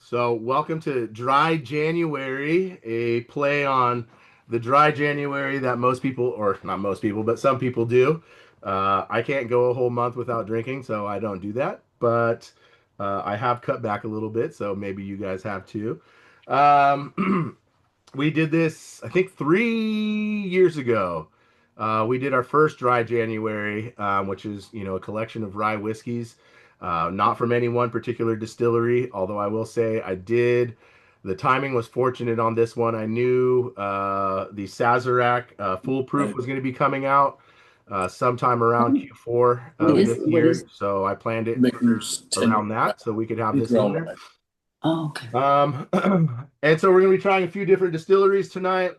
So, welcome to Drye January, a play on the Drye January that most people, or not most people, but some people do. I can't go a whole month without drinking, so I don't do that. But I have cut back a little bit, so maybe you guys have too. We did this, I think, 3 years ago. We did our first Drye January, which is a collection of rye whiskeys, not from any one particular distillery. Although I will say I did. The timing was fortunate on this one. I knew the Sazerac Foolproof was going to be coming out sometime around Q4 of this year, so I planned it around that so we could have this in there. Oh, okay. And so we're going to be trying a few different distilleries tonight.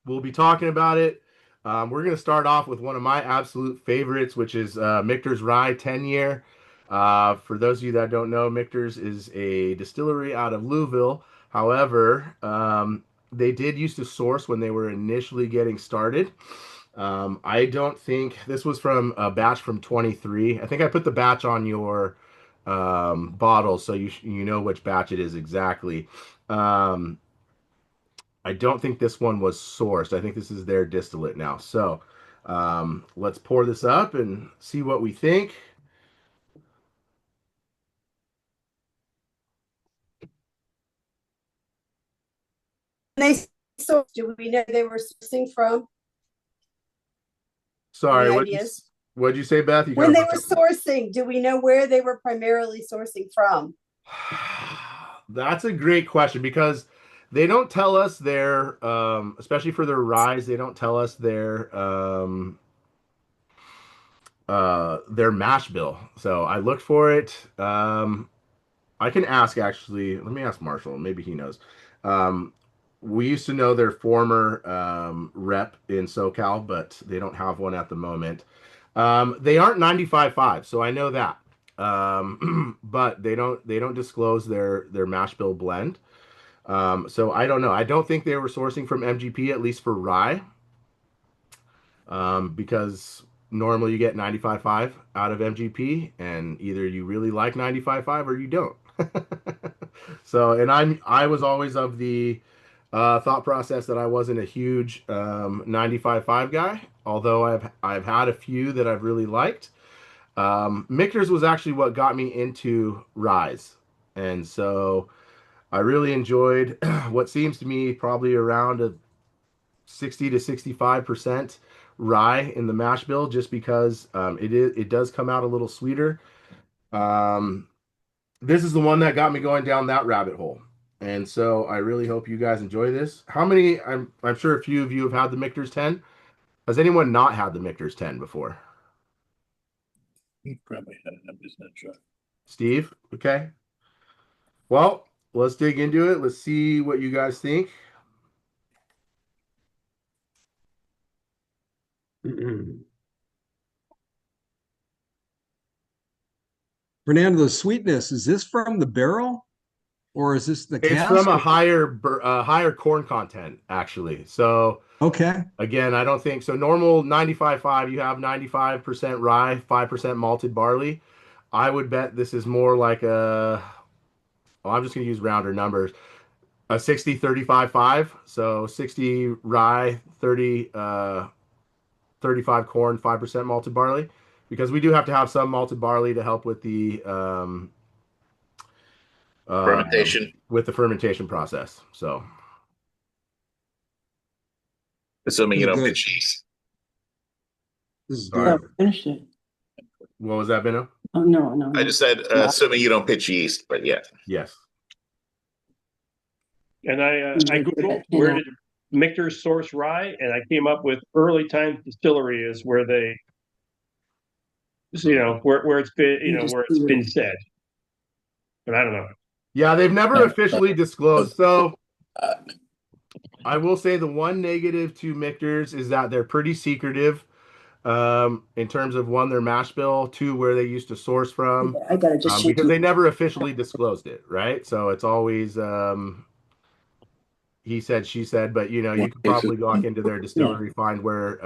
We'll be talking about it. We're going to start off with one of my absolute favorites, which is Michter's Rye 10-year. For those of you that don't know, Michter's is a distillery out of Louisville. However, they did used to source when they were initially getting started. I don't think this was from a batch from 23. I think I put the batch on your bottle, so you know which batch it is exactly. I don't think this one was sourced. I think this is their distillate now. So let's pour this up and see what we think. They sourced, do we know they were sourcing from? Sorry, Any ideas? what'd you say, Beth? When they were sourcing, do we know where they were primarily sourcing from? That's a great question because they don't tell us their, especially for their ryes, they don't tell us their mash bill. So I looked for it. I can ask actually. Let me ask Marshall. Maybe he knows. We used to know their former rep in SoCal, but they don't have one at the moment. They aren't 95.5, so I know that. But they don't disclose their mash bill blend. So I don't know. I don't think they were sourcing from MGP, at least for rye, because normally you get 95.5 out of MGP, and either you really like 95.5 or you don't. So, and I was always of the thought process that I wasn't a huge 95.5 guy, although I've had a few that I've really liked. Michter's was actually what got me into ryes, and so I really enjoyed what seems to me probably around a 60 to 65% rye in the mash bill, just because it does come out a little sweeter. This is the one that got me going down that rabbit hole. And so I really hope you guys enjoy this. How many, I'm sure a few of you have had the Michter's 10. Has anyone not had the Michter's 10 before? He probably had it. I'm just not sure. Steve? Okay. Well, let's dig into it. Let's see what you guys think. Fernando, the sweetness, is this from the barrel or is this the It's cask? from a higher corn content, actually. So okay. Again, I don't think so. Normal 95.5, you have 95% rye, 5% malted barley. I would bet this is more like I'm just going to use rounder numbers, a 60-35-5. So 60 rye, 35 corn, 5% malted barley, because we do have to have some malted barley to help with the fermentation process. So Assuming you don't pitch yeast. This is Oh, good. finished it. What was that, Benno? Oh, no. I just said, assuming you don't pitch yeast, but yeah. Yes. And I Googled where did Michter's source rye, and I came up with early time distillery is where they, where it's been, where it's been said. But I don't know. Yeah, they've never officially disclosed. So I will say the one negative to Michter's is that they're pretty secretive in terms of, one, their mash bill, two, where they used to source from, I gotta just because they never officially disclosed it, right? So it's always he said, she said, but you could probably walk into their distillery, find where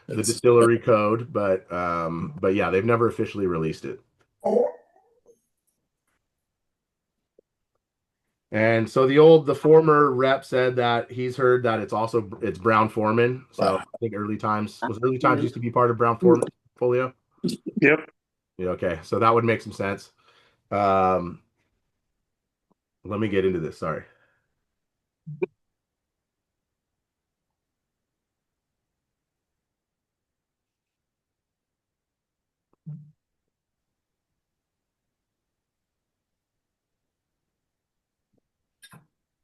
the distillery code, but yeah, they've never officially released it. And so the former rep said that he's heard that it's Brown Foreman. So I think early times used to be part of Brown Foreman portfolio. Yep. Yeah, okay, so that would make some sense. Um, let me get into this. Sorry.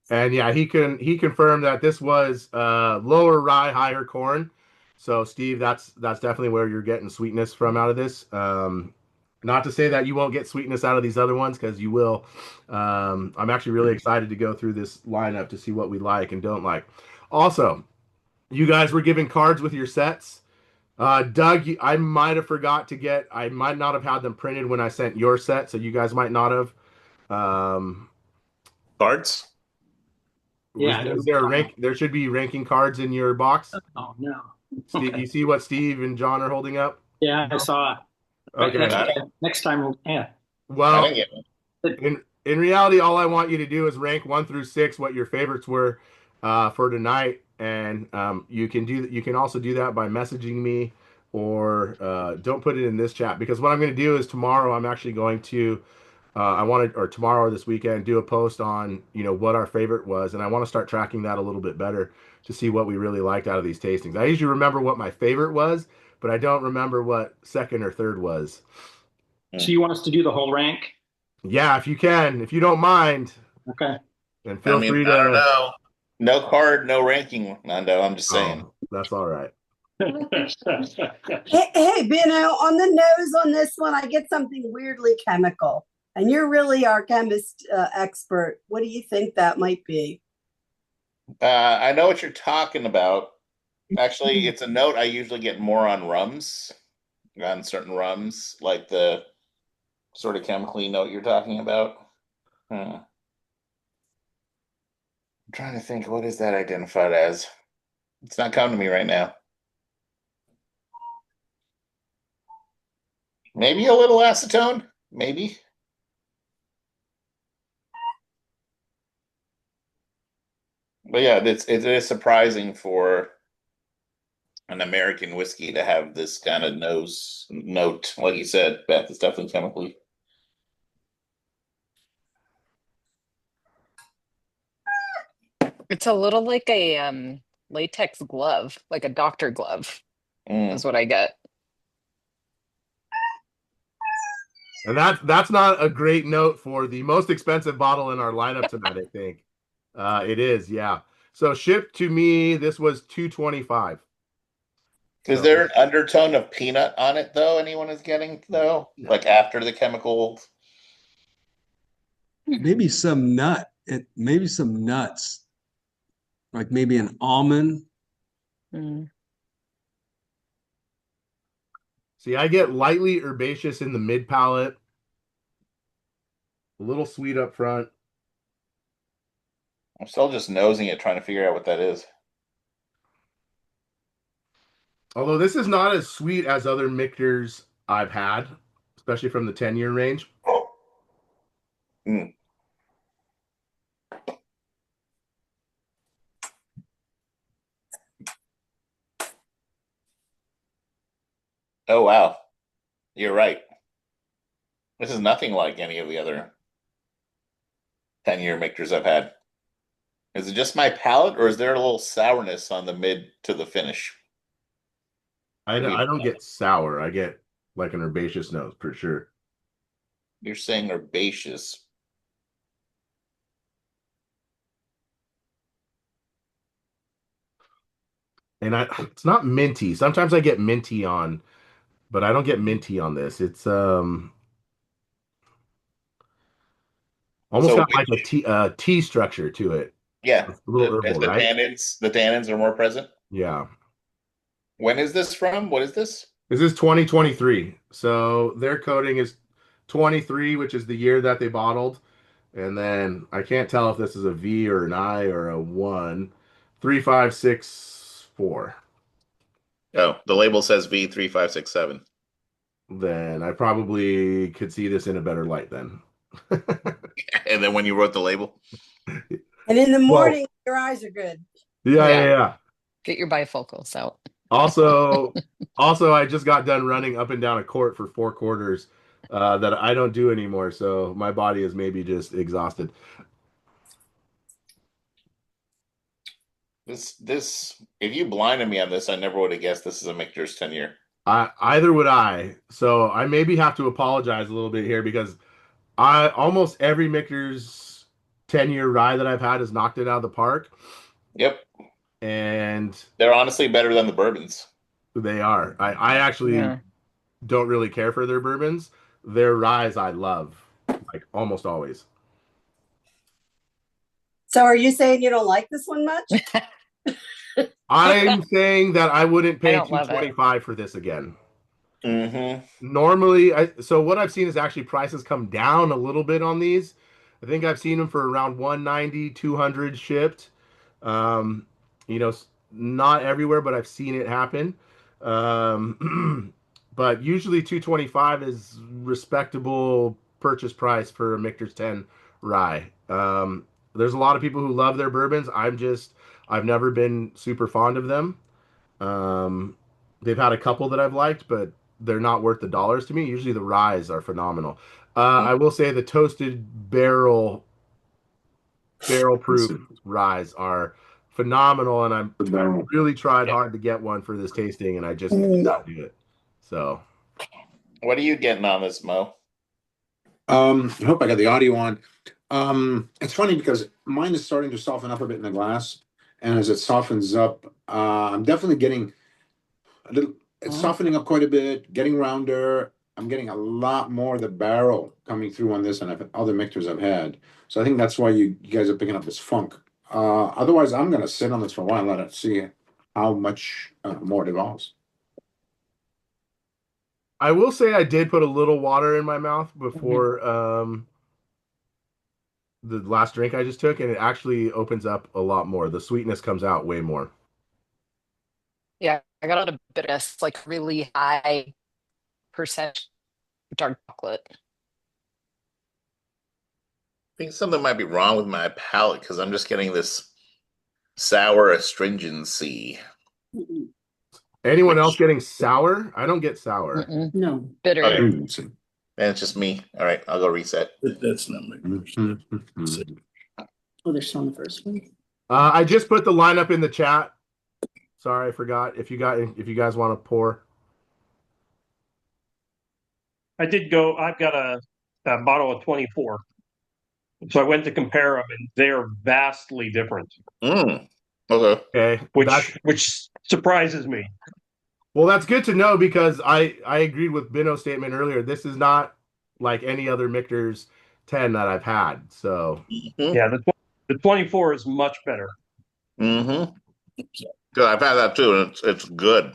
And yeah, he confirmed that this was lower rye, higher corn. So Steve, that's definitely where you're getting sweetness from out of this. Not to say that you won't get sweetness out of these other ones, because you will. I'm actually really excited to go through this lineup to see what we like and don't like. Also, you guys were given cards with your sets. Doug, I might have forgot to I might not have had them printed when I sent your set, so you guys might not have. Um, Cards? Yeah, is there a rank? There should be ranking cards in your box. Oh, no. Steve, Okay. you see what Steve and John are holding up? Yeah, I saw it. But Okay. next time, yeah. I Well, didn't get one. in reality, all I want you to do is rank 1 through 6 what your favorites were for tonight, and you can do that. You can also do that by messaging me, or don't put it in this chat, because what I'm going to do is tomorrow I'm actually going to I wanted, or tomorrow or this weekend, do a post on what our favorite was, and I want to start tracking that a little bit better to see what we really liked out of these tastings. I usually remember what my favorite was, but I don't remember what second or third was. So you want us to do the whole rank? Yeah, if you can, if you don't mind, Okay. and I feel mean, free I don't to. know. No card, no ranking, Nando. I'm just saying. Oh, that's all right. Hey, Bino, on the nose on this one, I get something weirdly chemical. And you're really our chemist expert. What do you think that might be? I know what you're talking about. Actually, it's a note I usually get more on rums, on certain rums, like the sort of chemically note you're talking about. I'm trying to think, what is that identified as? It's not coming to me right now. Maybe a little acetone, maybe. But yeah, it is surprising for an American whiskey to have this kind of nose note. Like you said, Beth, it's definitely chemically. It's a little like a latex glove, like a doctor glove, Mm. is what I get. And that's not a great note for the most expensive bottle in our lineup tonight, I think. It is, yeah. So shipped to me, this was $225. Is So there an undertone of peanut on it though? Anyone is getting though, like after the chemical? Maybe some maybe some nuts, like maybe an almond. Mm. see, I get lightly herbaceous in the mid palate, a little sweet up front. I'm still just nosing it, trying to figure out what that is. Although this is not as sweet as other Michters I've had, especially from the 10-year range. Mm. Oh wow, you're right. This is nothing like any of the other 10-year mixers I've had. Is it just my palate, or is there a little sourness on the mid to the finish? I don't get sour. I get like an herbaceous nose for sure. You're saying herbaceous. And it's not minty. Sometimes I get minty on, but I don't get minty on this. It's almost So got like a T structure to it. yeah, It's a little as herbal, right? the tannins are more present. Yeah. When is this from? What is this? This is 2023. So their coding is 23, which is the year that they bottled. And then I can't tell if this is a V or an I or a 1. 3564. Oh, the label says V3567. Then I probably could see this in a better light then. And then when you wrote the label? And in the Well, morning, your eyes are good. yeah, yeah, Yeah. yeah. Get your bifocals out. Also, I just got done running up and down a court for 4 quarters that I don't do anymore. So my body is maybe just exhausted. This if you blinded me on this, I never would have guessed this is a Michter's 10-year. Either would I. So I maybe have to apologize a little bit here because I almost every Michter's 10-year ride that I've had has knocked it out of the park. Yep. And They're honestly better than the bourbons. they are. I actually Yeah. don't really care for their bourbons. Their ryes I love, like almost always. So are you saying you don't like this one much? I'm saying that I wouldn't I pay don't love it. $225 for this again. Mm-hmm. Normally, so what I've seen is actually prices come down a little bit on these. I think I've seen them for around 190, 200 shipped. Um, not everywhere, but I've seen it happen. But usually 225 is respectable purchase price for a Michter's 10 rye. There's a lot of people who love their bourbons. I've never been super fond of them. Um, they've had a couple that I've liked, but they're not worth the dollars to me. Usually the ryes are phenomenal. I will say the toasted barrel proof ryes are phenomenal, and I'm really tried hard to get one for this tasting, and I just could not do it. So What are you getting on this, Mo? I hope I got the audio on. It's funny because mine is starting to soften up a bit in the glass, and as it softens up, I'm definitely getting a little. It's softening up quite a bit, getting rounder. I'm getting a lot more of the barrel coming through on this than other Michters I've had. So I think that's why you guys are picking up this funk. Otherwise, I'm gonna sit on this for a while, let it see how much more it evolves. I will say I did put a little water in my mouth before the last drink I just took, and it actually opens up a lot more. The sweetness comes out way more. Yeah, I got a bit of like really high percent dark chocolate. I think something might be wrong with my palate because I'm just getting this sour astringency. Anyone else getting sour? I don't get sour. Mm-mm. No. Bitter. Okay. And it's just me. All right, I'll go reset. That's not my first. Oh, they're still on the first one. I just put the lineup in the chat. Sorry, I forgot. If you guys want to pour, I did go. I've got a bottle of 24. So I went to compare them, and they are vastly different, Okay. okay. which surprises me. Well, that's good to know because I agreed with Bino's statement earlier. This is not like any other Michter's 10 that I've had. So Yeah, the 24 is much better. Mm-hmm. Good. I've had that too, and it's good.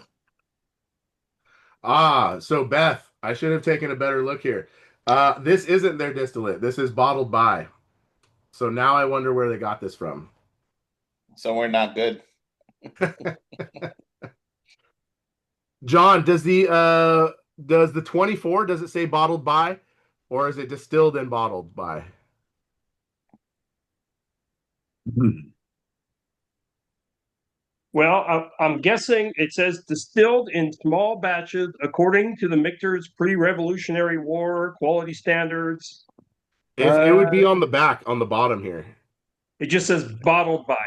so Beth, I should have taken a better look here. This isn't their distillate. This is bottled by. So now I wonder where they got this from. Somewhere not good. John, does the 24, does it say bottled by, or is it distilled and bottled by? Well, I'm guessing it says distilled in small batches according to the Michter's pre-Revolutionary War quality standards. It would be on the back, on the bottom here. It just says bottled by.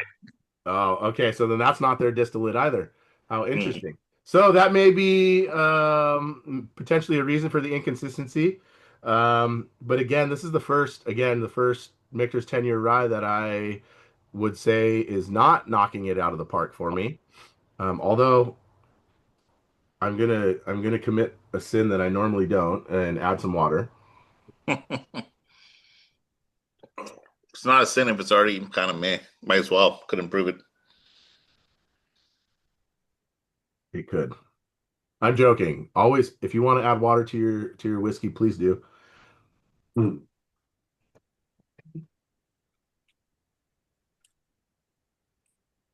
Oh, okay. So then that's not their distillate either. How interesting. So that may be potentially a reason for the inconsistency. But again, this is the first Michter's 10-year rye that I would say is not knocking it out of the park for me. Although I'm gonna commit a sin that I normally don't and add some water. It's not a sin if it's already kind of meh. Might as well. Could improve it. It could. I'm joking. Always, if you want to add water to your whiskey, please do.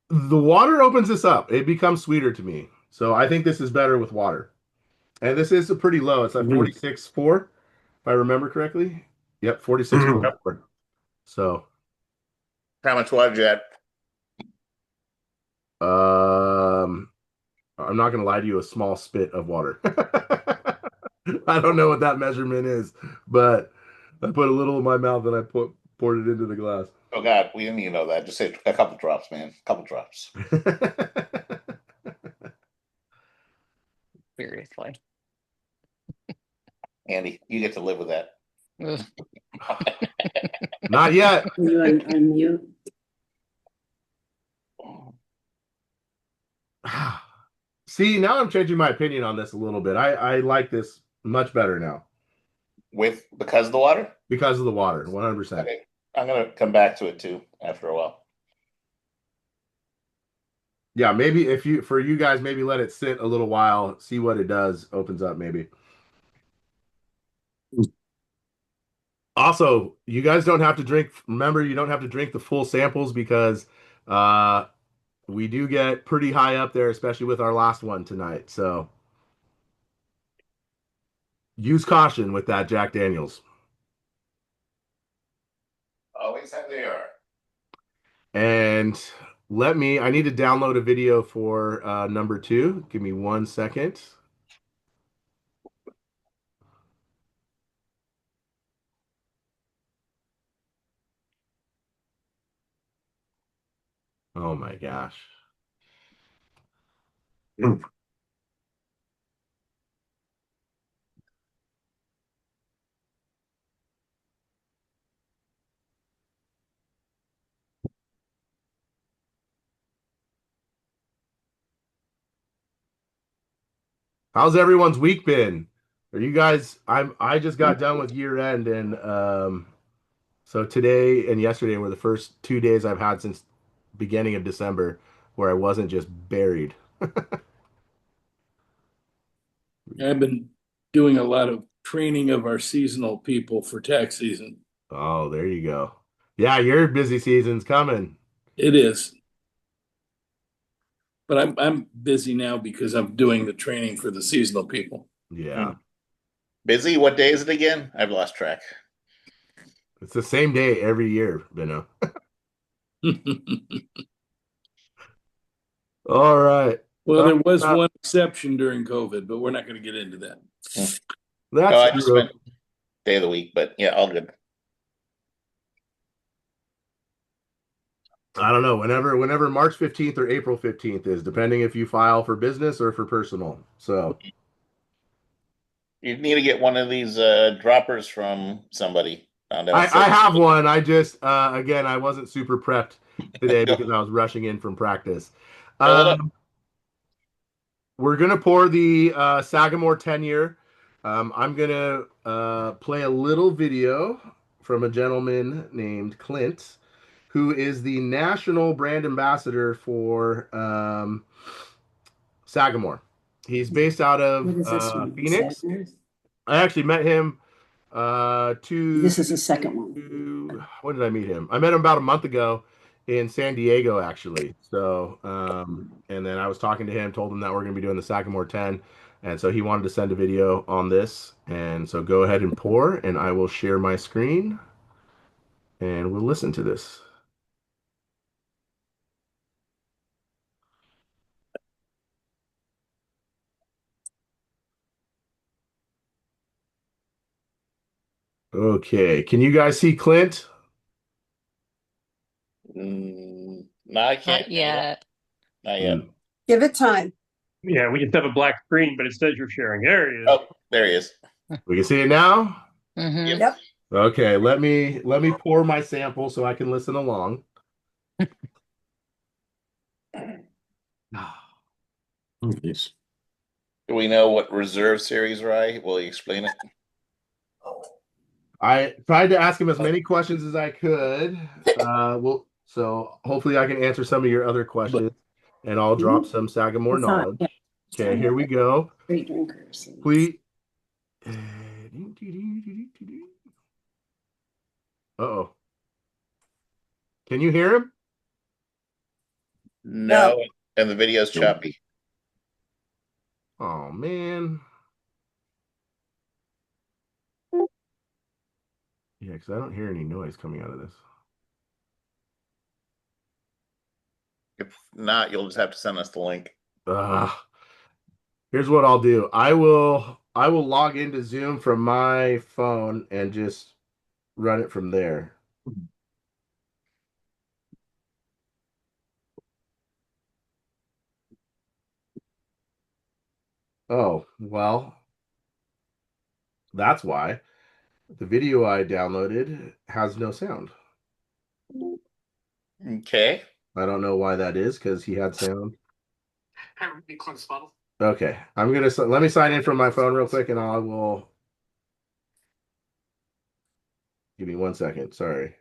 The water opens this up. It becomes sweeter to me. So I think this is better with water. And this is a pretty low. It's like 46.4, if I remember correctly. Yep, 46.4. So How much water did you add? I'm not gonna lie to you, a small spit of water. I don't know what that measurement is, but I put a little in my mouth and I poured it into the glass. Oh God, we didn't even know that. Just say a couple drops, man. A couple drops. Seriously. Andy, you get to live with that. Ugh. Not yet. You unmute. See, now I'm changing my opinion on this a little bit. I like this much better now Because of the water? because of the water, 100%. Okay. I'm gonna come back to it too after a while. Yeah, maybe if you for you guys, maybe let it sit a little while, see what it does, opens up maybe. Also, you guys don't have to drink. Remember, you don't have to drink the full samples because we do get pretty high up there, especially with our last one tonight. So use caution with that Jack Daniels. Always have they are. And I need to download a video for number 2. Give me 1 second. Oh my gosh. How's everyone's week been? Are you guys I just got done with year end and so today and yesterday were the first 2 days I've had since beginning of December where I wasn't just buried. I've been doing a lot of training of our seasonal people for tax season. Oh, there you go. Yeah, your busy season's coming. It is. But I'm busy now because I'm doing the training for the seasonal people. Yeah. Busy? What day is it again? I've lost track. It's the same day every year, Benno. All right. Well, there was one exception during COVID, but we're not going to get into that. That's I just true. meant day of the week, but yeah, all good. I don't know. Whenever March 15th or April 15th is, depending if you file for business or for personal. So You need to get one of these droppers from somebody. I have one. I just again I wasn't super prepped today Go. because I was rushing in from practice. Fill it up. We're gonna pour the Sagamore 10-year. I'm gonna play a little video from a gentleman named Clint, who is the national brand ambassador for Sagamore. He's based out of Phoenix. I actually met him This is the second one. when did I meet him? I met him about a month ago in San Diego, actually. So, and then I was talking to him, told him that we're going to be doing the Sagamore 10. And so he wanted to send a video on this. And so go ahead and pour, and I will share my screen and we'll listen to this. Okay. Can you guys see Clint? No, I can't. Not yet. Not yet. Give it time. Yeah, we just have a black screen, but it says you're sharing. There he is. Oh, there he is. We can see it now. Mhm. Yep. Okay, let me pour my sample so I can listen along. Yes. Do we know what reserve series rye? Will you explain it? I tried to ask him as many questions as I could. So hopefully I can answer some of your other questions, and I'll drop some Sagamore knowledge. Okay, here we go. Great drinkers. Please. Uh-oh. Can you hear him? No. And the video's choppy. Oh, man. Yeah, because I don't hear any noise coming out of this. If not, you'll just have to send us the link. Here's what I'll do. I will log into Zoom from my phone and just run it from there. Oh, well, that's why. The video I downloaded has no sound. Okay. I don't know why that is, because he had sound. Okay, let me sign in from my phone real quick, and I will. Give me 1 second. Sorry.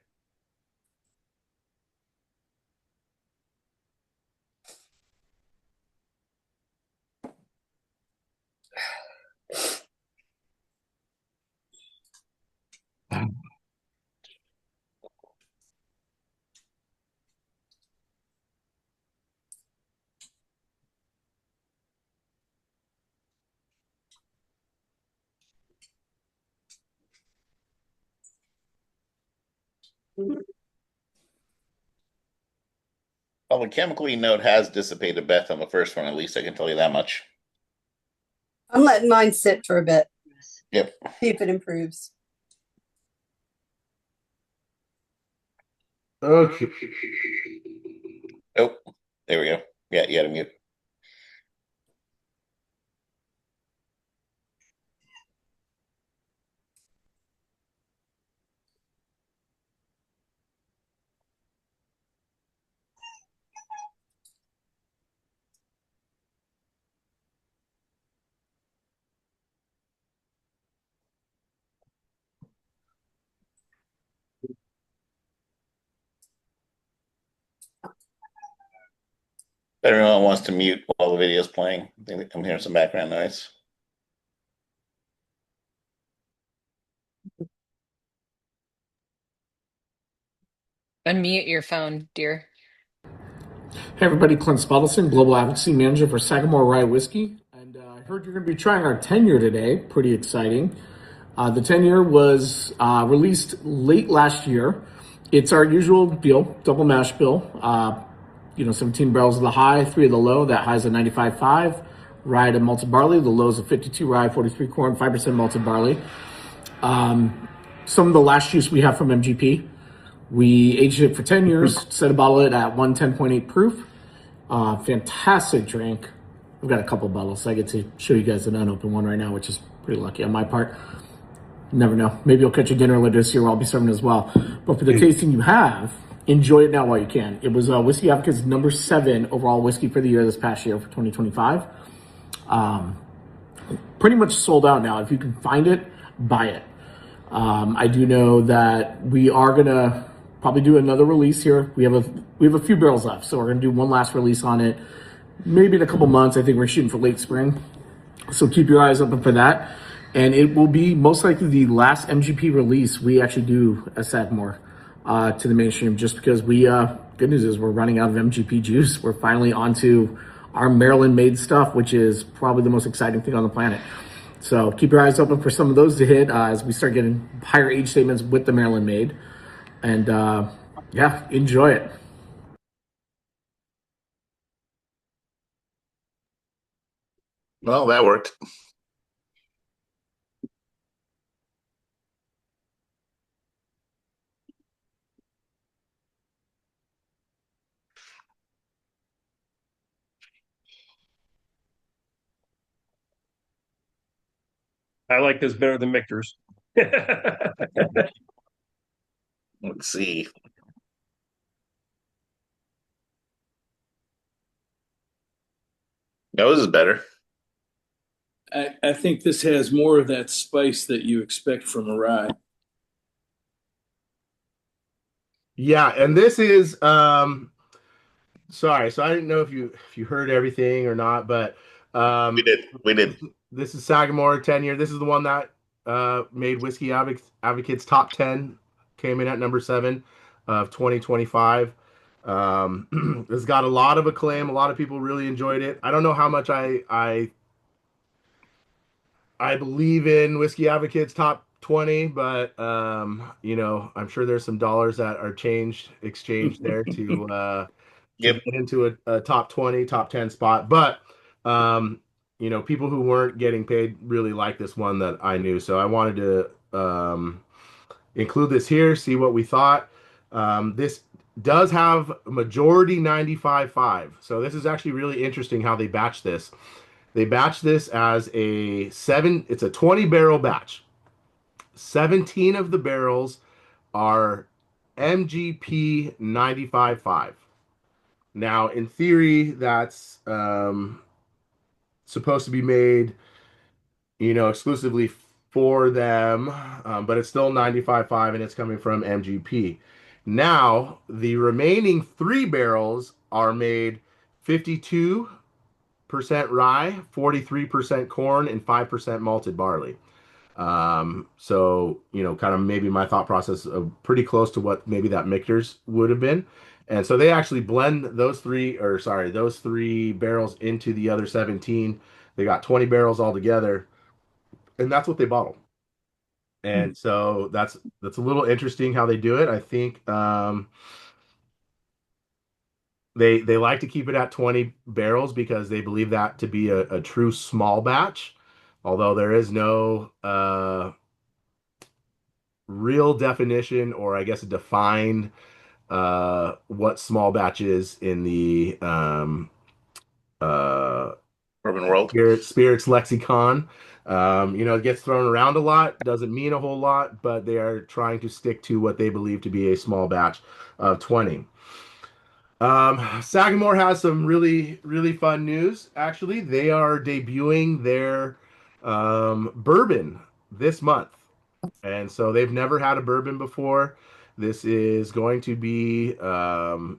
Well, the chemically note has dissipated, Beth, on the first one. At least I can tell you that much. I'm letting mine sit for a bit. Yep. See if it improves. Okay. Oh, there we go. Yeah, you had to mute. Everyone wants to mute while the video is playing. I'm hearing some background noise. Unmute your phone, dear. Hey everybody, Clint Sputtelson, Global Advocacy Manager for Sagamore Rye Whiskey. And I heard you're going to be trying our 10-year today. Pretty exciting. The 10-year was released late last year. It's our usual bill, double mash bill. 17 barrels of the high, 3 of the low. That high's a 95.5. Rye to malted barley. The low's a 52 rye, 43 corn, 5% malted barley. Some of the last juice we have from MGP. We aged it for 10 years, set a bottle it at 110.8 proof. Fantastic drink. I've got a couple bottles, so I get to show you guys an unopened one right now, which is pretty lucky on my part. Never know. Maybe I'll catch a dinner later this year where I'll be serving as well. But for the tasting you have, enjoy it now while you can. It was Whiskey Advocate's number 7 overall whiskey for the year this past year for 2025. Pretty much sold out now. If you can find it, buy it. I do know that we are gonna probably do another release here. We have a few barrels left, so we're gonna do one last release on it. Maybe in a couple months. I think we're shooting for late spring. So keep your eyes open for that. And it will be most likely the last MGP release we actually do at Sagamore to the mainstream, just because good news is we're running out of MGP juice. We're finally onto our Maryland-made stuff, which is probably the most exciting thing on the planet. So keep your eyes open for some of those to hit as we start getting higher age statements with the Maryland-made. And enjoy it. Well, that worked. I like this better than Michter's. Let's see. No, this is better. I think this has more of that spice that you expect from a rye. Yeah, and this is sorry, so I didn't know if you heard everything or not, but We did. This is Sagamore 10-year. This is the one that made Whiskey Advocates top 10, came in at number 7 of 2025. It's got a lot of acclaim. A lot of people really enjoyed it. I don't know how much I believe in Whiskey Advocates top 20, but I'm sure there's some dollars that are exchanged there to to Yep. get into a top 20, top 10 spot. But people who weren't getting paid really liked this one that I knew. So I wanted to include this here, see what we thought. This does have majority 95.5. So this is actually really interesting how they batch this. They batch this as it's a 20 barrel batch. 17 of the barrels are MGP 95.5. Now, in theory, that's supposed to be made, exclusively for them, but it's still 95.5 and it's coming from MGP. Now, the remaining three barrels are made 52% rye, 43% corn, and 5% malted barley. So, kind of maybe my thought process of pretty close to what maybe that Michter's would have been. And so they actually blend those three barrels into the other 17. They got 20 barrels all together, and that's what they bottle. And so that's a little interesting how they do it. I think they like to keep it at 20 barrels because they believe that to be a true small batch, although there is no real definition, or I guess a defined what small batch is in the uh Urban World. spirits lexicon. It gets thrown around a lot, doesn't mean a whole lot, but they are trying to stick to what they believe to be a small batch of 20. Sagamore has some really, really fun news. Actually, they are debuting their bourbon this month. And so they've never had a bourbon before. This is going to be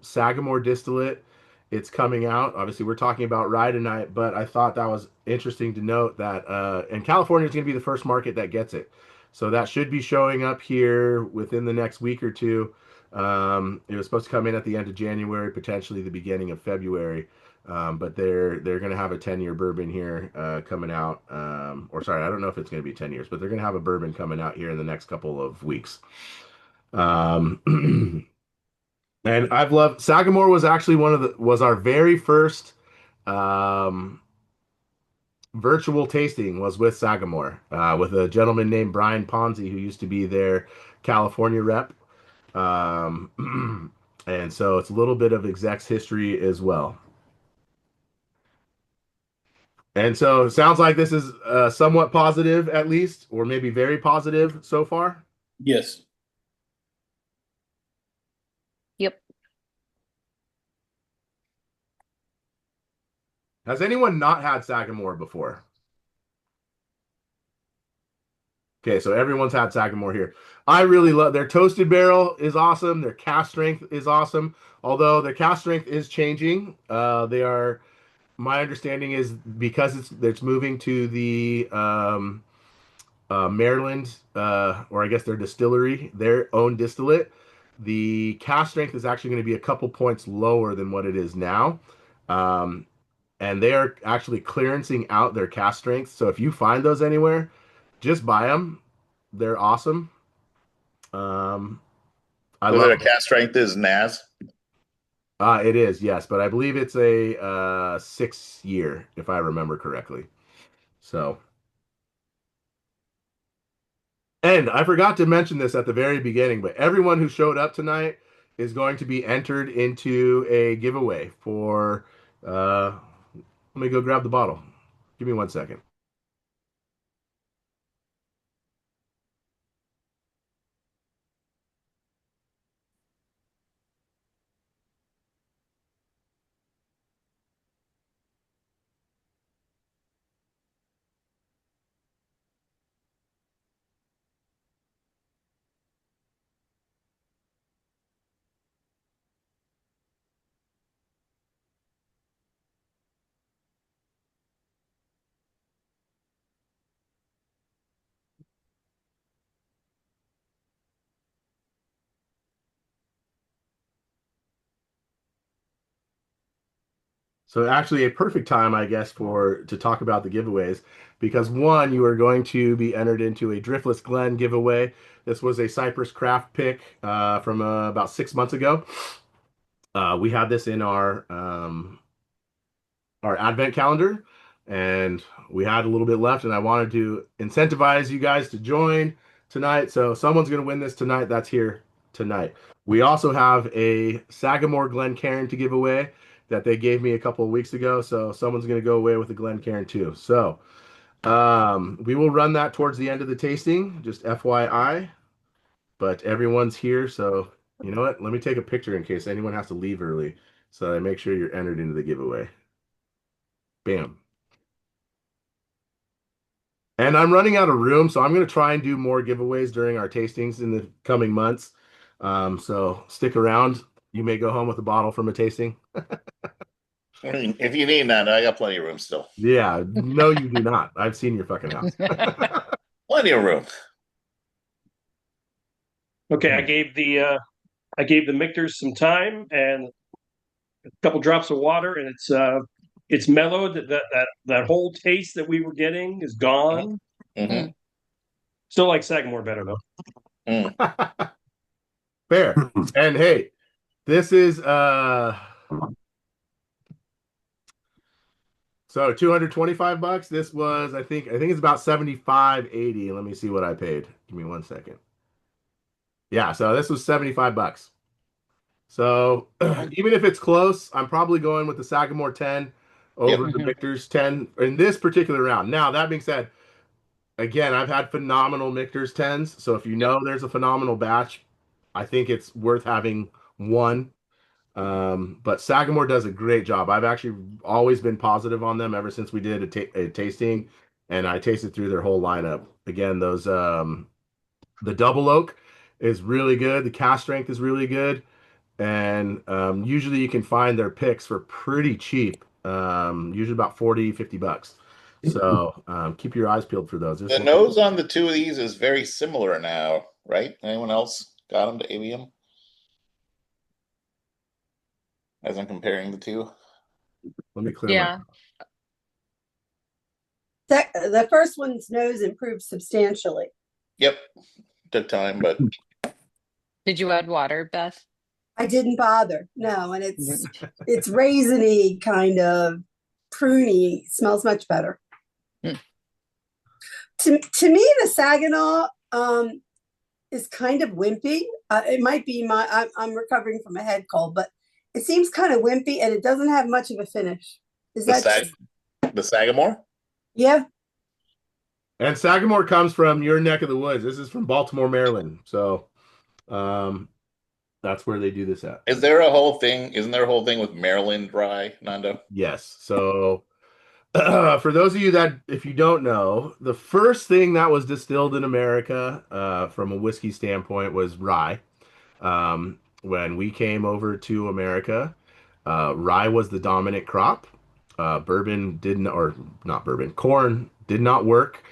Sagamore distillate. It's coming out. Obviously, we're talking about rye tonight, but I thought that was interesting to note that and California is going to be the first market that gets it. So that should be showing up here within the next week or two. It was supposed to come in at the end of January, potentially the beginning of February. But they're going to have a 10-year bourbon here coming out. Or sorry, I don't know if it's going to be 10 years, but they're going to have a bourbon coming out here in the next couple of weeks. And I've loved Sagamore was actually was our very first virtual tasting was with Sagamore with a gentleman named Brian Ponzi who used to be their California rep. And so it's a little bit of execs history as well. And so it sounds like this is somewhat positive, at least, or maybe very positive so far. Yes. Yep. Has anyone not had Sagamore before? Okay, so everyone's had Sagamore here. I really love their toasted barrel is awesome. Their cask strength is awesome. Although their cask strength is changing. My understanding is because it's moving to the Maryland, or I guess their distillery, their own distillate. The cask strength is actually going to be a couple points lower than what it is now. And they are actually clearancing out their cask strength. So if you find those anywhere, just buy them. They're awesome. I Was love it a cast strength is NAS? it is, yes, but I believe it's a 6 year, if I remember correctly. So, and I forgot to mention this at the very beginning, but everyone who showed up tonight is going to be entered into a giveaway for. Let me go grab the bottle. Give me 1 second. So actually a perfect time, I guess, for to talk about the giveaways, because one, you are going to be entered into a Driftless Glen giveaway. This was a Cypress Craft pick from about 6 months ago. We had this in our advent calendar, and we had a little bit left, and I wanted to incentivize you guys to join tonight. So someone's going to win this tonight. That's here tonight. We also have a Sagamore Glencairn to give away that they gave me a couple of weeks ago. So someone's going to go away with a Glencairn too. So we will run that towards the end of the tasting, just FYI. But everyone's here, so you know what? Let me take a picture in case anyone has to leave early, so I make sure you're entered into the giveaway. Bam. And I'm running out of room, so I'm going to try and do more giveaways during our tastings in the coming months. So stick around. You may go home with a bottle from a tasting. I mean, if you need that, I got plenty of room still. Yeah, no, you do not. I've seen your fucking house. Plenty of room. Okay, I gave the Michters some time and a couple drops of water, and it's mellowed. That whole taste that we were getting is gone. Mm-hmm. Still like Sagamore better though. Fair. And hey, this is so $225. This was I think it's about 75.80. Let me see what I paid. Give me 1 second. Yeah, so this was $75. So even if it's close, I'm probably going with the Sagamore 10 over the Michter's 10 in this particular round. Now, that being said, again, I've had phenomenal Michter's 10s. So if you know there's a phenomenal batch, I think it's worth having one. But Sagamore does a great job. I've actually always been positive on them ever since we did a tasting, and I tasted through their whole lineup. Again, those the double oak is really good. The cast strength is really good. And usually you can find their picks for pretty cheap, usually about 40, $50. So keep your eyes peeled for those. The nose on the two of these is very similar now, right? Anyone else got them to ABM? As I'm comparing the two. Let me clear The first one's nose improved substantially. Yep. Took time, but. Did you add water, Beth? I didn't bother. No, and it's raisiny, kind of pruny. Smells much better. To me, the Saginaw is kind of wimpy. It might be I'm recovering from a head cold, but it seems kind of wimpy, and it doesn't have much of a finish. Is that the Sagamore? Yeah. And Sagamore comes from your neck of the woods. This is from Baltimore, Maryland. So that's where they do this at. Is there a whole thing? Isn't there a whole thing with Maryland rye, Nando? Yes. So for those of you that, if you don't know, the first thing that was distilled in America from a whiskey standpoint was rye. When we came over to America, rye was the dominant crop. Bourbon didn't, or not bourbon, corn did not work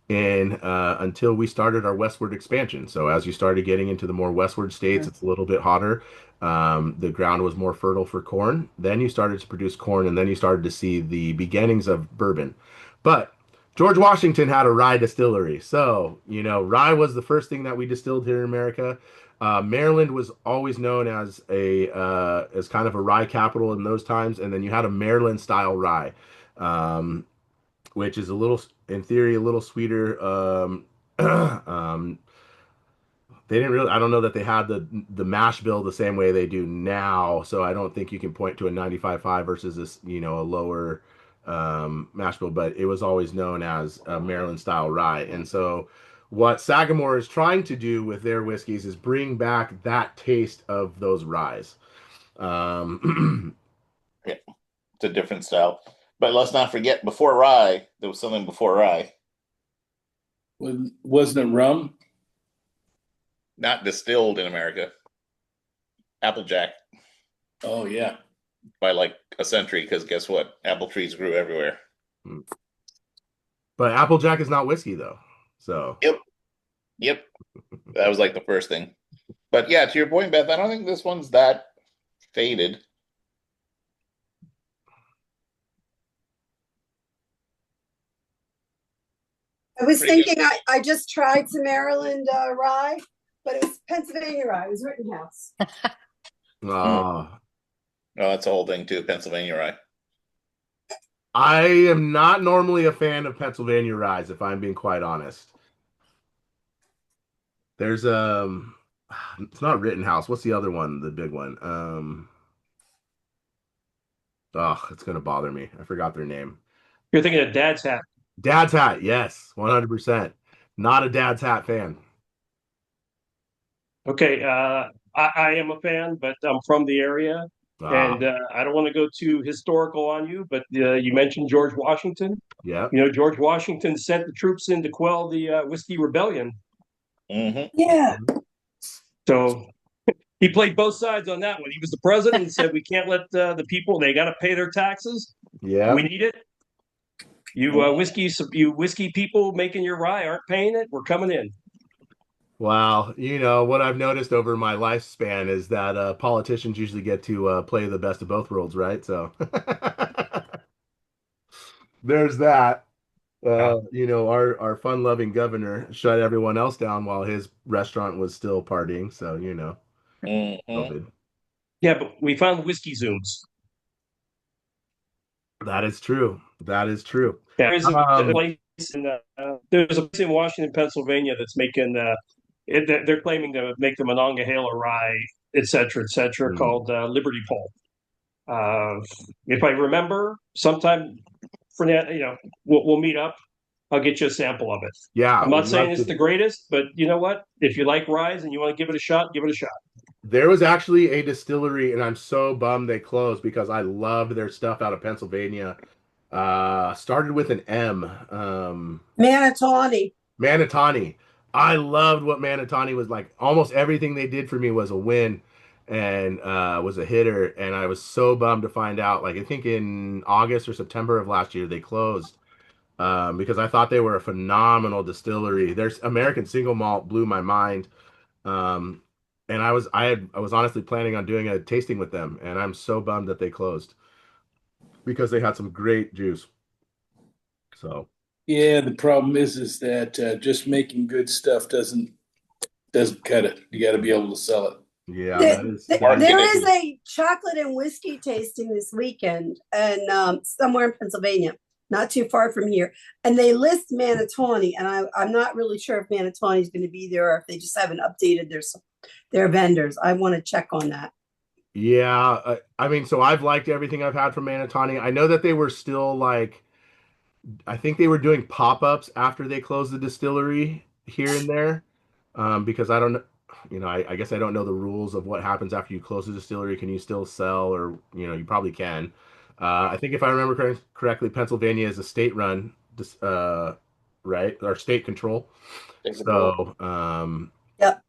until we started our westward expansion. So as you started getting into the more westward states, it's a little bit hotter. The ground was more fertile for corn. Then you started to produce corn, and then you started to see the beginnings of bourbon. But George Washington had a rye distillery. So, rye was the first thing that we distilled here in America. Maryland was always known as as kind of a rye capital in those times. And then you had a Maryland style rye, which is in theory, a little sweeter. They didn't really, I don't know that they had the mash bill the same way they do now. So I don't think you can point to a 95.5 versus this, a lower mash bill, but it was always known as a Maryland style rye. And so what Sagamore is trying to do with their whiskeys is bring back that taste of those ryes. Yeah, it's a different style. But let's not forget, before rye, there was something before rye. Wasn't it rum? Not distilled in America. Applejack. Oh, yeah. By like a century, because guess what? Apple trees grew everywhere. But Applejack is not whiskey, though. So. Yep. That was like the first thing. But yeah, to your point, Beth, I don't think this one's that faded. I was thinking I just tried some Maryland rye, but it was Pennsylvania rye. It was Rittenhouse. Oh, that's a whole thing too. Pennsylvania rye. I am not normally a fan of Pennsylvania ryes, if I'm being quite honest. There's it's not Rittenhouse. What's the other one? The big one. Oh, it's gonna bother me. I forgot their name. You're thinking of Dad's Hat. Dad's Hat, yes, 100%. Not a Dad's Hat fan. Okay, I am a fan, but I'm from the area, and I don't want to go too historical on you, but you mentioned George Washington. Yeah. You know, George Washington sent the troops in to quell the Whiskey Rebellion. Mm-hmm. Yeah. So he played both sides on that one. He was the president and said, we can't let the people, they got to pay their taxes. Yeah. We need it. You whiskey people making your rye aren't paying it. We're coming in. Well, you know, what I've noticed over my lifespan is that politicians usually get to play the best of both worlds, right? So there's that. You know, our fun-loving governor shut everyone else down while his restaurant was still partying. So, you know, COVID. Yeah, but we found whiskey zooms. That is true. That is true. There's a place in Washington, Pennsylvania that's making they're claiming to make the Monongahela rye, et cetera, called Liberty Pole. If I remember, sometime for that, you know, we'll meet up. I'll get you a sample of it. Yeah, I'm not saying it's the greatest, but you know what? If you like ryes and you want to give it a shot, give it a shot. There was actually a distillery, and I'm so bummed they closed because I loved their stuff out of Pennsylvania. Started with an M. Manitani. Manitani. I loved what Manitani was like. Almost everything they did for me was a win and was a hitter. And I was so bummed to find out, like, I think in August or September of last year, they closed because I thought they were a phenomenal distillery. Their American single malt blew my mind. And I was honestly planning on doing a tasting with them, and I'm so bummed that they closed because they had some great juice. So yeah, the problem is that just making good stuff doesn't cut it. You got to be able to sell it. Yeah, there is a chocolate and whiskey tasting this weekend, and somewhere in Pennsylvania, not too far from here. And they list Manitani, and I'm not really sure if Manitani is going to be there or if they just haven't updated their vendors. I want to check on that. Yeah, I mean, so I've liked everything I've had from Manitani. I know that they were still like, I think they were doing pop-ups after they closed the distillery here and there, because I don't know, you know, I guess I don't know the rules of what happens after you close the distillery. Can you still sell, or you know, you probably can. I think if I remember correctly, Pennsylvania is a state-run, right, or state control. So, yep.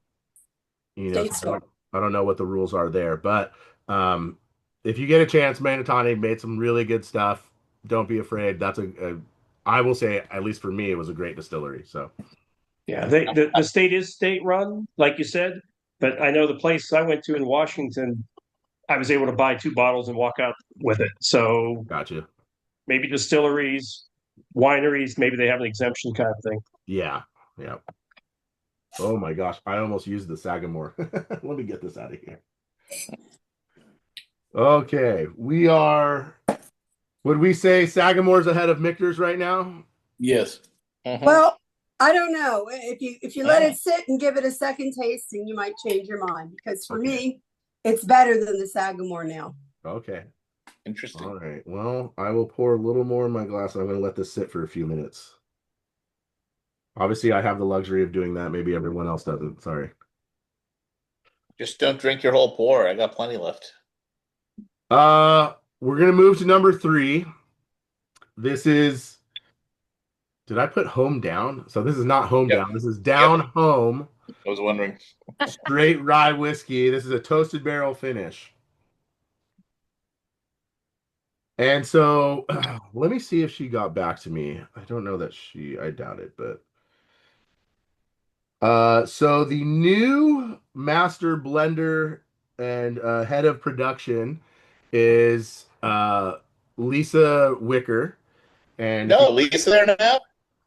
You know, so I don't know what the rules are there, but if you get a chance, Manitani made some really good stuff. Don't be afraid. That's I will say, at least for me, it was a great distillery. So, yeah, the state is state-run, like you said, but I know the place I went to in Washington, I was able to buy 2 bottles and walk out with it. So, gotcha. Maybe distilleries, wineries, maybe they have an exemption kind of thing. Yeah, yeah. Oh my gosh, I almost used the Sagamore. Let me get this out of here. Okay, would we say Sagamore's ahead of Michter's right now? Yes. Well, I don't know. If you let it sit and give it a second tasting, you might change your mind, because for me, it's better than the Sagamore now. Okay. Interesting. All right. Well, I will pour a little more in my glass. I'm going to let this sit for a few minutes. Obviously, I have the luxury of doing that. Maybe everyone else doesn't. Sorry. Just don't drink your whole pour. I got plenty left. We're going to move to number 3. This is, did I put home down? So this is not home down. This is down home. I was wondering. Straight rye whiskey. This is a toasted barrel finish. And so let me see if she got back to me. I don't know that I doubt it, but so the new master blender and head of production is Lisa Wicker. And Lisa's there now?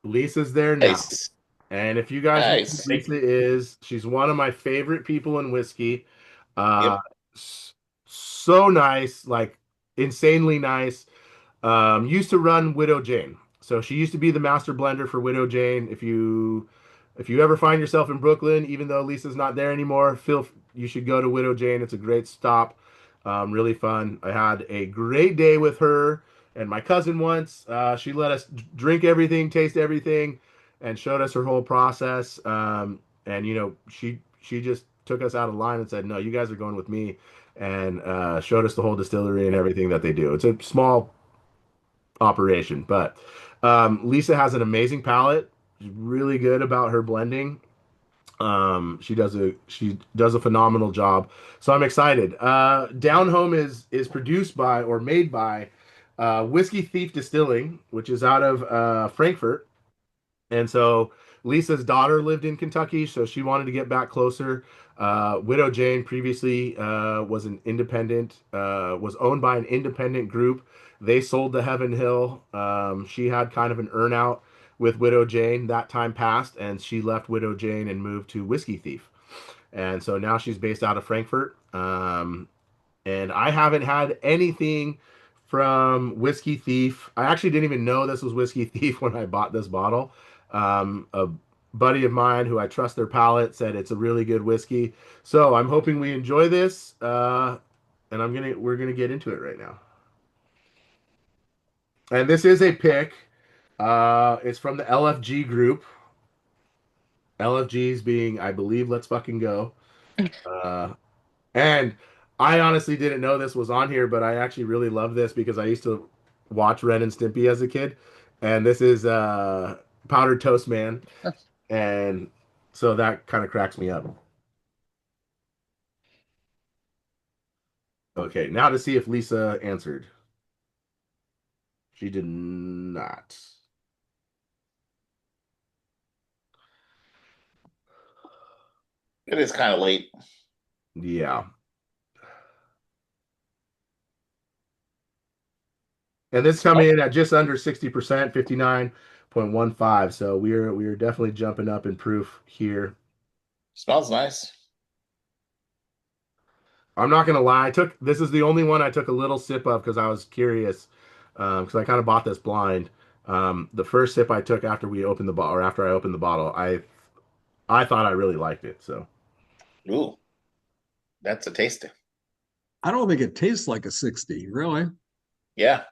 Lisa's there now. Nice. And if you guys know who Lisa is, she's one of my favorite people in whiskey. So nice, like insanely nice. Used to run Widow Jane. So she used to be the master blender for Widow Jane. If you ever find yourself in Brooklyn, even though Lisa's not there anymore, you should go to Widow Jane. It's a great stop. Really fun. I had a great day with her and my cousin once. She let us drink everything, taste everything, and showed us her whole process. And she just took us out of line and said, "No, you guys are going with me," and showed us the whole distillery and everything that they do. It's a small operation, but Lisa has an amazing palate. She's really good about her blending. She does a phenomenal job. So I'm excited. Down Home is produced by or made by Whiskey Thief Distilling, which is out of Frankfurt. And so Lisa's daughter lived in Kentucky, so she wanted to get back closer. Widow Jane previously was an independent, was owned by an independent group. They sold to Heaven Hill. She had kind of an earnout with Widow Jane. That time passed, and she left Widow Jane and moved to Whiskey Thief. And so now she's based out of Frankfurt. And I haven't had anything from Whiskey Thief. I actually didn't even know this was Whiskey Thief when I bought this bottle. A buddy of mine who I trust their palate said it's a really good whiskey. So I'm hoping we enjoy this, and we're gonna get into it right now. And this is a pick. It's from the LFG group. LFG's being, I believe, Let's Fucking Go. And I honestly didn't know this was on here, but I actually really love this because I used to watch Ren and Stimpy as a kid. And this is Powdered Toast Man. And so that kind of cracks me up. Okay, now to see if Lisa answered. She did not. It is kind of late. Yeah. And this coming in at just under 60%, 59.15. So we are definitely jumping up in proof here. Smells nice. I'm not gonna lie. This is the only one I took a little sip of because I was curious. Because I kind of bought this blind. The first sip I took after we opened the bottle, or after I opened the bottle, I thought I really liked it. So, Ooh, that's a taster. I don't think it tastes like a 60, really. Yeah,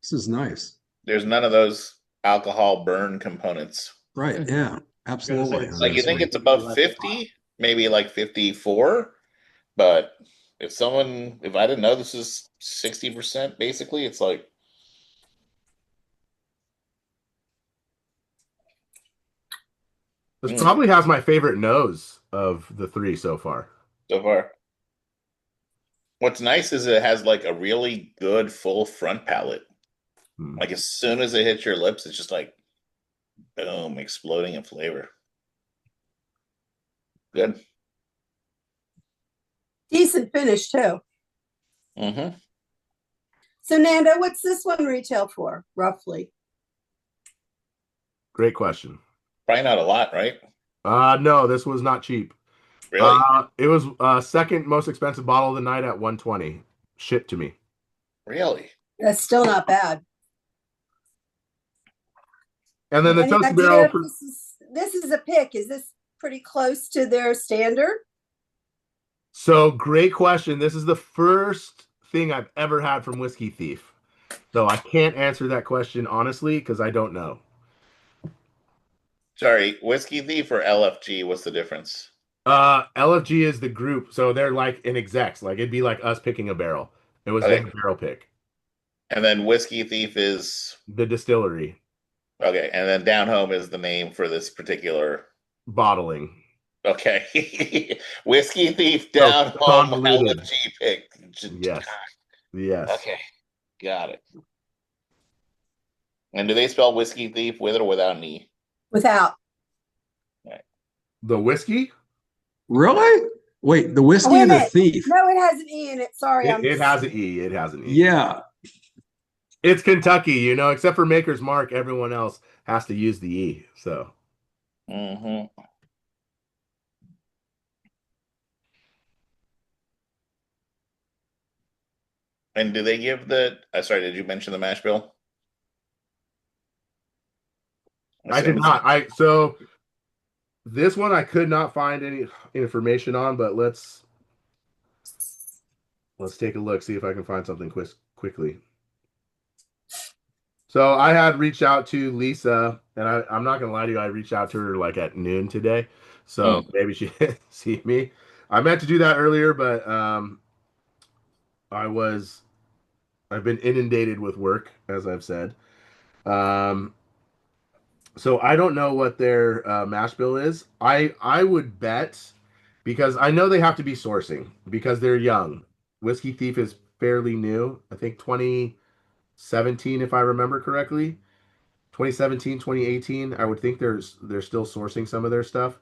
This is nice. there's none of those alcohol burn components. Right. Yeah, absolutely. Like you think it's above 50, maybe like 54, but if I didn't know this is 60%, basically, it's like this probably has my favorite nose of the three so far. so far. What's nice is it has like a really good full front palate. Like as soon as it hits your lips, it's just like boom, exploding in flavor. Good. Decent finish too. Mm-hmm. So Nando, what's this one retail for, roughly? Great question. Probably not a lot, right? No, this was not cheap. Really? It was second most expensive bottle of the night at 120, shipped to me. Really? That's still not bad. And then the Any Toast idea Barrel. if this is a pick. Is this pretty close to their standard? So great question. This is the first thing I've ever had from Whiskey Thief. So I can't answer that question honestly because I don't know. Sorry, Whiskey Thief or LFG? What's the difference? LFG is the group, so they're like an execs. Like it'd be like us picking a barrel. It was their barrel pick. And then Whiskey Thief is the distillery. Okay, and then Down Home is the name for this particular bottling. Okay. Whiskey Thief Down Home LFG pick. Yes. Yes. Okay. Got it. And do they spell Whiskey Thief with or without an E? Without. Right. The whiskey? Really? Wait, the whiskey and the thief. No, it has an E in it. Sorry. It has an E. It has an E. Yeah. It's Kentucky, except for Maker's Mark, everyone else has to use the E. So. Mm-hmm. And do they give the? Sorry, did you mention the mash bill? I did not. So this one I could not find any information on, but let's take a look, see if I can find something quickly. So I had reached out to Lisa, and I'm not gonna lie to you, I reached out to her like at noon today, so maybe she didn't see me. I meant to do that earlier, but I've been inundated with work, as I've said. So I don't know what their mash bill is. I would bet, because I know they have to be sourcing because they're young. Whiskey Thief is fairly new. I think 2017, if I remember correctly. 2017, 2018. I would think they're still sourcing some of their stuff.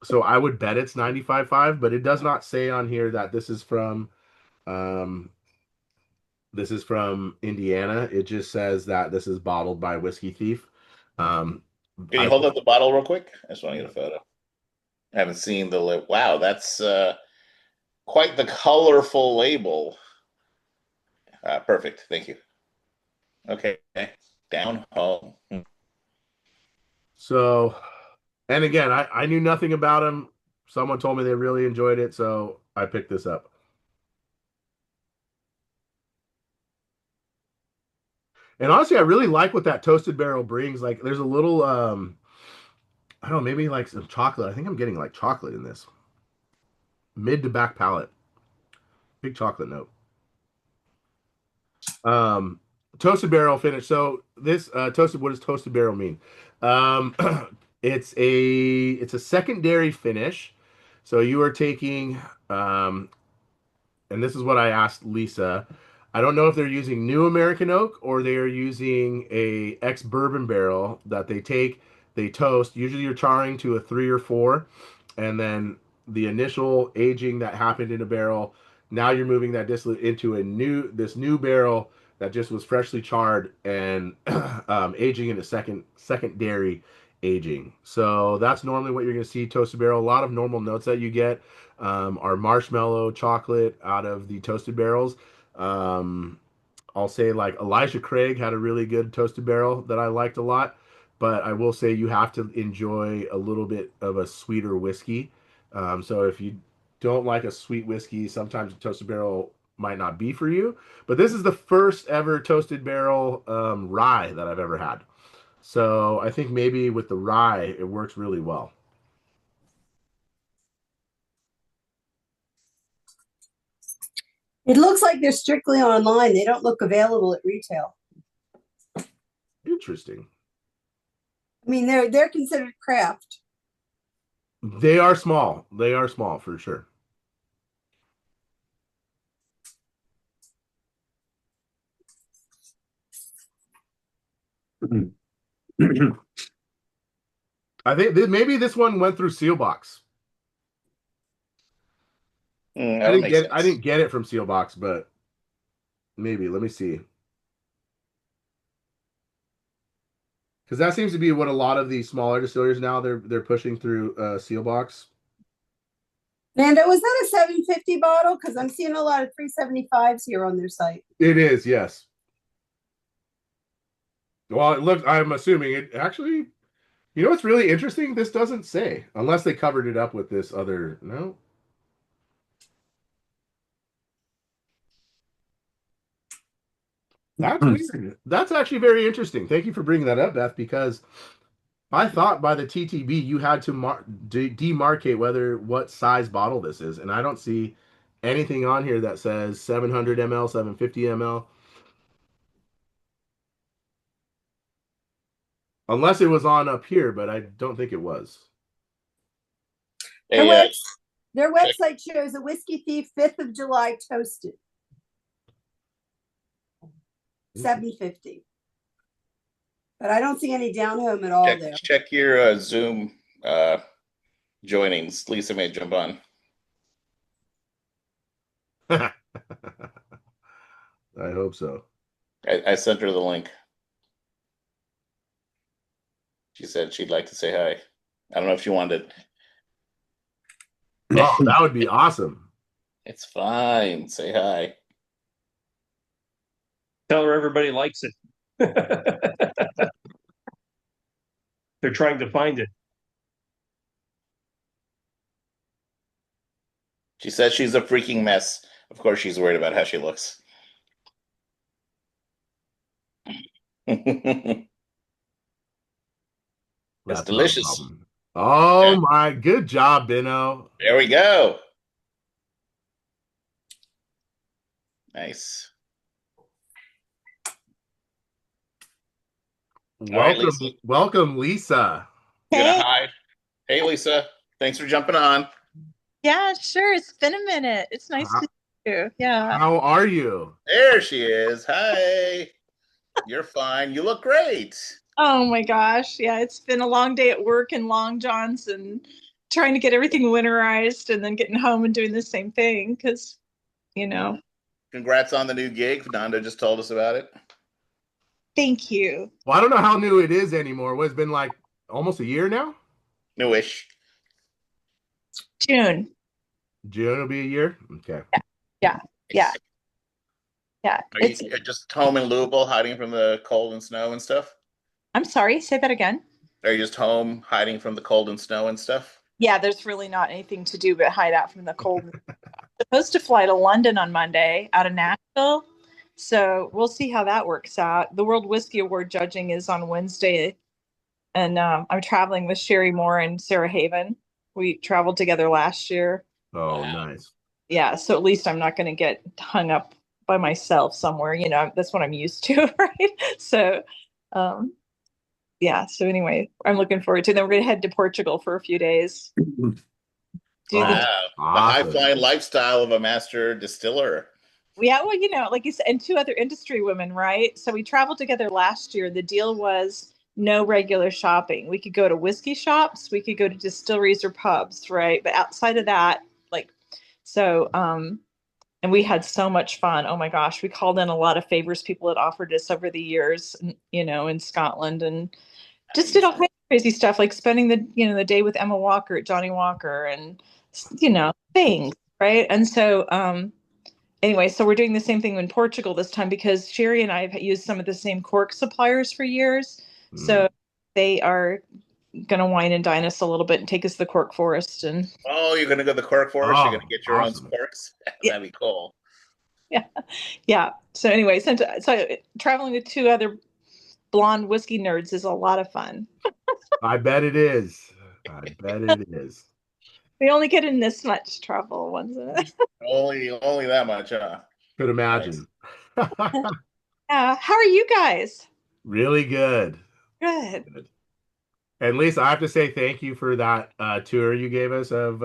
So I would bet it's 95.5, but it does not say on here that um, this is from Indiana. It just says that this is bottled by Whiskey Thief. Can you hold up the bottle real quick? I just want to get a photo. I haven't seen the lip. Wow, that's quite the colorful label. Perfect. Thank you. Okay. Down home. So, and again, I knew nothing about them. Someone told me they really enjoyed it, so I picked this up. And honestly, I really like what that toasted barrel brings. Like, there's a little, I don't know, maybe like some chocolate. I think I'm getting like chocolate in this. Mid to back palate. Big chocolate note. Toasted barrel finish. So this toasted, what does toasted barrel mean? Um, it's a secondary finish. So you are taking, and this is what I asked Lisa. I don't know if they're using new American oak or they are using a ex bourbon barrel that they toast. Usually you're charring to a 3 or 4, and then the initial aging that happened in a barrel. Now you're moving that distillate into this new barrel that just was freshly charred and aging in a secondary aging. So that's normally what you're going to see toasted barrel. A lot of normal notes that you get are marshmallow, chocolate out of the toasted barrels. I'll say like Elijah Craig had a really good toasted barrel that I liked a lot, but I will say you have to enjoy a little bit of a sweeter whiskey. So if you don't like a sweet whiskey, sometimes a toasted barrel might not be for you. But this is the first ever toasted barrel rye that I've ever had. So I think maybe with the rye, it works really well. It looks like they're strictly online. They don't look available at retail. Interesting. I mean, they're considered craft. They are small. They are small for sure. I think maybe this one went through Sealbox. I didn't get it from Sealbox, but maybe. Let me see. Because that seems to be what a lot of these smaller distilleries now they're pushing through Sealbox. Nando, was that a 750 bottle? Because I'm seeing a lot of 375s here on their site. It is, yes. Well, it looks. I'm assuming it actually. You know what's really interesting? This doesn't say, unless they covered it up with this other. No. That's weird. That's actually very interesting. Thank you for bringing that up, Beth, because I thought by the TTB you had to demarcate what size bottle this is, and I don't see anything on here that says 700 ml, 750 ml. Unless it was on up here, but I don't think it was. Their website shows a Whiskey Thief 5th of July toasted. 750. But I don't see any down home at all there. Check your Zoom joinings. Lisa may jump on. I hope so. I sent her the link. She said she'd like to say hi. I don't know if she wanted. Oh, that would be awesome. It's fine. Say hi. Tell her everybody likes it. They're trying to find it. She says she's a freaking mess. Of course, she's worried about how she looks. It's That's not a delicious. problem. Oh my, good job, Bino. There we go. Nice. Welcome, Lisa. welcome, Lisa. You gonna Hey. hide? Hey, Lisa. Thanks for jumping on. Yeah, sure. It's been a minute. It's nice to see you. Yeah. How are you? There she is. Hi. You're fine. You look great. Oh my gosh. Yeah, it's been a long day at work and long johns and trying to get everything winterized and then getting home and doing the same thing because, Congrats on the new gig. Nanda just told us about it. Thank you. Well, I don't know how new it is anymore. What, it's been like almost a year now? Newish. June. June will be a year? Okay. Yeah. Are you just home in Louisville hiding from the cold and snow and stuff? I'm sorry, say that again. Are you just home hiding from the cold and snow and stuff? Yeah, there's really not anything to do but hide out from the cold. I'm supposed to fly to London on Monday out of Nashville. So we'll see how that works out. The World Whiskey Award judging is on Wednesday. And I'm traveling with Sherry Moore and Sarah Haven. We traveled together last year. Oh, nice. Yeah, so at least I'm not going to get hung up by myself somewhere. That's what I'm used to, right? So, yeah. So anyway, I'm looking forward to it. Then we're going to head to Portugal for a few days. The high-flying lifestyle of a master distiller. Yeah, well, like you said, and two other industry women, right? So we traveled together last year. The deal was no regular shopping. We could go to whiskey shops, we could go to distilleries or pubs, right? But outside of that, and we had so much fun. Oh my gosh, we called in a lot of favors people had offered us over the years, in Scotland, and just did all kinds of crazy stuff, like spending the day with Emma Walker at Johnny Walker, and things, right? And so anyway, so we're doing the same thing in Portugal this time because Sherry and I have used some of the same cork suppliers for years. So they are going to wine and dine us a little bit and take us to the cork forest. And you're going to go to the cork forest? You're going to get your own corks? That'd be cool. Yeah. So anyway, so traveling with two other blonde whiskey nerds is a lot of fun. I bet it is. We only get in this much trouble once. Only that much, huh? Could imagine. How are you guys? Really good. Good. And Lisa, I have to say thank you for that tour you gave us of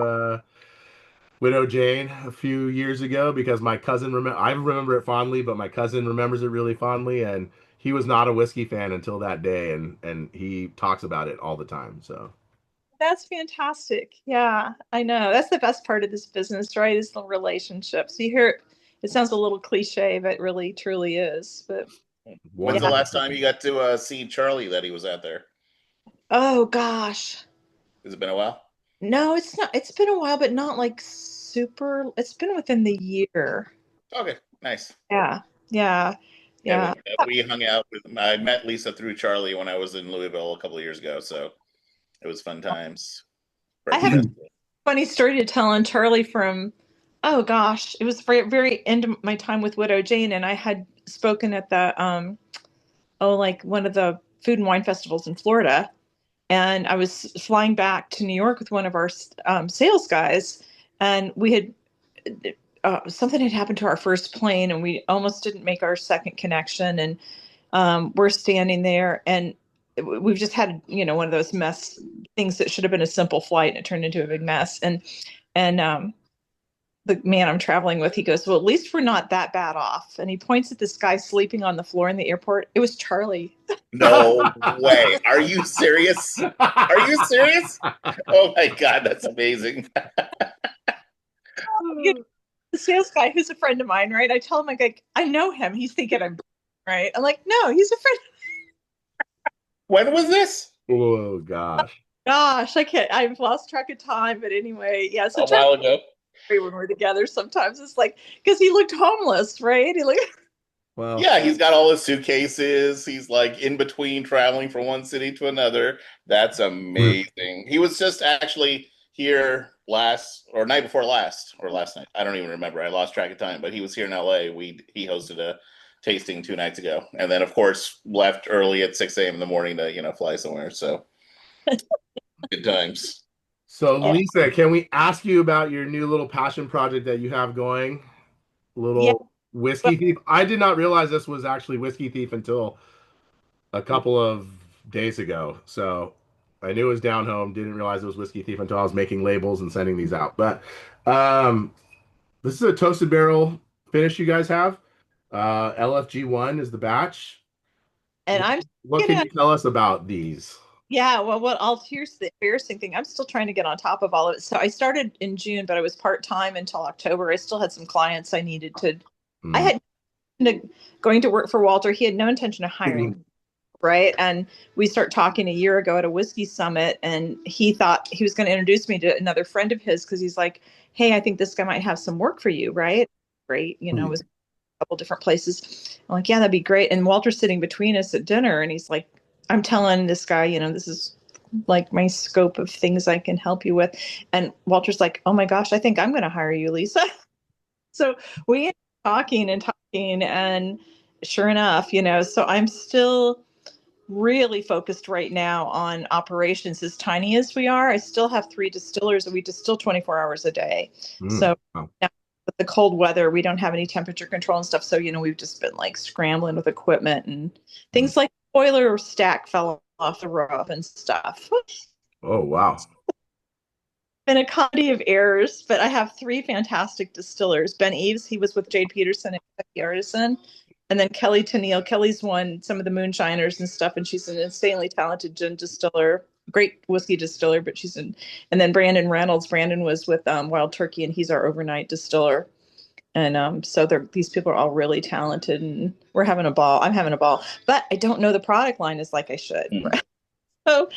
Widow Jane a few years ago, because my cousin I remember it fondly, but my cousin remembers it really fondly, and he was not a whiskey fan until that day, and he talks about it all the time. So that's fantastic. Yeah, I know. That's the best part of this business, right? Is the relationships. You hear it sounds a little cliche, but really truly is. But when's the last time you got to see Charlie that he was out there? Oh gosh. Has it been a while? No, it's not. It's been a while, but not like super. It's been within the year. Okay, nice. Yeah. We hung out I met Lisa through Charlie when I was in Louisville a couple of years ago, so it was fun times. I have a funny story to tell on Charlie from, oh gosh, it was very, very end of my time with Widow Jane, and I had spoken at the one of the food and wine festivals in Florida. And I was flying back to New York with one of our sales guys, and we had something had happened to our first plane, and we almost didn't make our second connection. And we're standing there, and we've just had one of those mess things that should have been a simple flight, and it turned into a big mess. And the man I'm traveling with, he goes, "Well, at least we're not that bad off." And he points at this guy sleeping on the floor in the airport. It was Charlie. No way. Are you serious? Are you serious? Oh my God, that's amazing. The sales guy, who's a friend of mine, right? I tell him, I know him. He's thinking I'm right. I'm like, no, he's a friend. When was this? Oh gosh. Gosh, I've lost track of time. But anyway, yeah. So a while ago. when we're together. Sometimes it's like because he looked homeless, right? He looked. Well, Yeah, he's got all his suitcases. He's like in between traveling from one city to another. That's amazing. He was just actually here last or night before last or last night. I don't even remember. I lost track of time, but he was here in LA. He hosted a tasting 2 nights ago. And then of course left early at 6 a.m. in the morning to, fly somewhere. So good times. So Lisa, can we ask you about your new little passion project that you have going? Little Whiskey Thief. I did not realize this was actually Whiskey Thief until a couple of days ago. So I knew it was down home. Didn't realize it was Whiskey Thief until I was making labels and sending these out. But this is a toasted barrel finish you guys have. LFG1 is the batch. And what can you tell us about these? Yeah, well, here's the embarrassing thing. I'm still trying to get on top of all of it. So I started in June, but I was part-time until October. I still had some clients I needed to. I had going to work for Walter. He had no intention of hiring, right? And we start talking a year ago at a whiskey summit, and he thought he was going to introduce me to another friend of his because he's like, "Hey, I think this guy might have some work for you, right?" Great, it was a couple different places. I'm like, "Yeah, that'd be great." And Walter's sitting between us at dinner, and he's like, I'm telling this guy, this is like my scope of things I can help you with. And Walter's like, oh my gosh, I think I'm going to hire you, Lisa. So we ended up talking and sure enough, so I'm still really focused right now on operations. As tiny as we are, I still have 3 distillers and we distill 24 hours a day. So now with the cold weather, we don't have any temperature control and stuff. So, we've just been like scrambling with equipment and things like boiler stack fell off the roof and stuff. Oh, wow. Been a comedy of errors, but I have 3 fantastic distillers. Ben Eves, he was with Jade Peterson and Becky Artisan. And then Kelly Tennille. Kelly's won some of the moonshiners and stuff, and she's an insanely talented gin distiller, great whiskey distiller, but and then Brandon Reynolds. Brandon was with Wild Turkey, and he's our overnight distiller. And so these people are all really talented, and we're having a ball. I'm having a ball, but I don't know the product line as like I should. So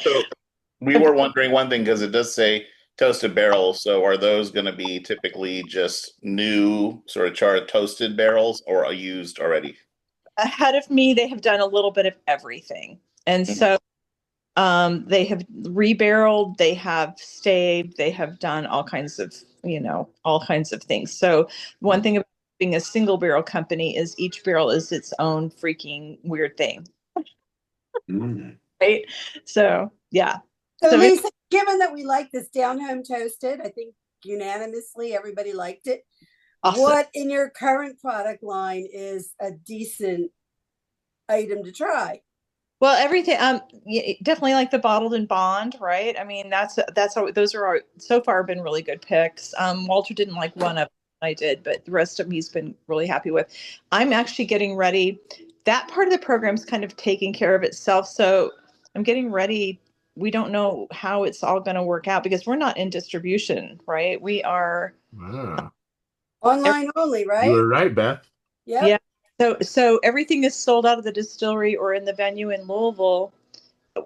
we were wondering one thing because it does say toasted barrels. So are those going to be typically just new sort of charred toasted barrels or are used already? Ahead of me, they have done a little bit of everything, and so they have rebarreled, they have staved, they have done all kinds of things. So one thing about being a single barrel company is each barrel is its own freaking weird thing. Right? So, yeah. So Lisa, given that we like this down home toasted, I think unanimously everybody liked it. Awesome. What in your current product line is a decent item to try? Well, everything. Definitely like the bottled and bond, right? I mean, that's how those are so far been really good picks. Walter didn't like one of them, I did, but the rest of them he's been really happy with. I'm actually getting ready. That part of the program's kind of taking care of itself, so I'm getting ready. We don't know how it's all going to work out because we're not in distribution, right? We are online only, right? You were right, Beth. Yep. Yeah. So everything is sold out of the distillery or in the venue in Louisville,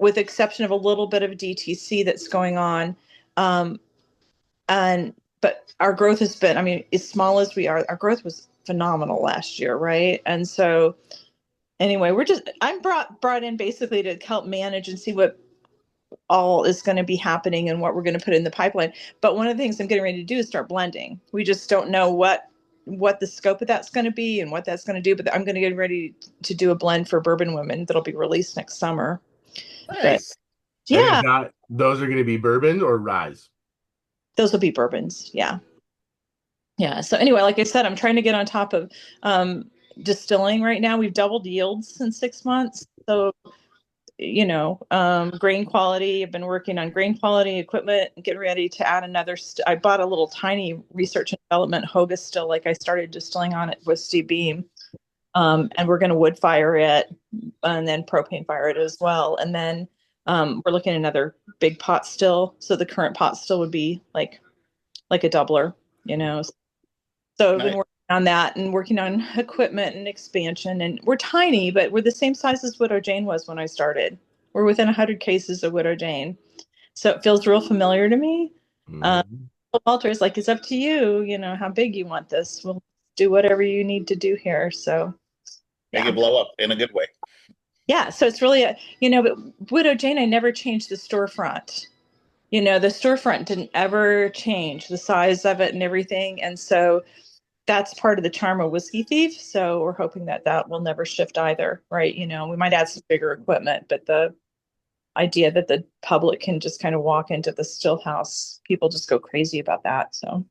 with the exception of a little bit of DTC that's going on. But our growth has been, I mean, as small as we are, our growth was phenomenal last year, right? And so anyway, I'm brought in basically to help manage and see what all is going to be happening and what we're going to put in the pipeline. But one of the things I'm getting ready to do is start blending. We just don't know what the scope of that's going to be and what that's going to do, but I'm going to get ready to do a blend for Bourbon Women that'll be released next summer. Nice. But, yeah. Those are going to be bourbon or ryes? Those will be bourbons. Yeah. Yeah. So anyway, like I said, I'm trying to get on top of distilling right now. We've doubled yields in 6 months. So, grain quality. I've been working on grain quality equipment, getting ready to add another. I bought a little tiny research and development Hoga still, like I started distilling on it with Steve Beam. And we're going to wood fire it and then propane fire it as well. And then we're looking at another big pot still. So the current pot still would be like a doubler, So I've been working on that and working on equipment and expansion. And we're tiny, but we're the same size as Widow Jane was when I started. We're within 100 cases of Widow Jane. So it feels real familiar to me. Walter is like, it's up to you, how big you want this. We'll do whatever you need to do here. So Make it blow up in a good way. yeah, so it's really but Widow Jane, I never changed the storefront. The storefront didn't ever change the size of it and everything. And so that's part of the charm of Whiskey Thief. So we're hoping that will never shift either, right? We might add some bigger equipment, but the idea that the public can just kind of walk into the still house, people just go crazy about that. So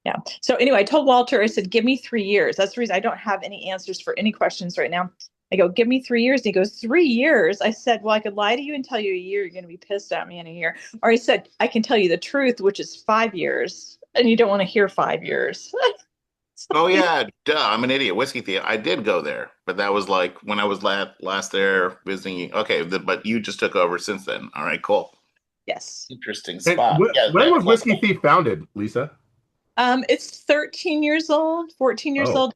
yeah. So anyway, I told Walter, I said, give me 3 years. That's the reason I don't have any answers for any questions right now. I go, give me 3 years. And he goes, 3 years? I said, well, I could lie to you and tell you a year. You're going to be pissed at me in a year. Or I said, I can tell you the truth, which is 5 years. And you don't want to hear 5 years. Oh yeah, duh! I'm an idiot. Whiskey Thief. I did go there, but that was like when I was last there visiting you. Okay, but you just took over since then. All right, cool. Yes. Interesting spot. When was Whiskey Thief founded, Lisa? It's 13 years old, 14 years old.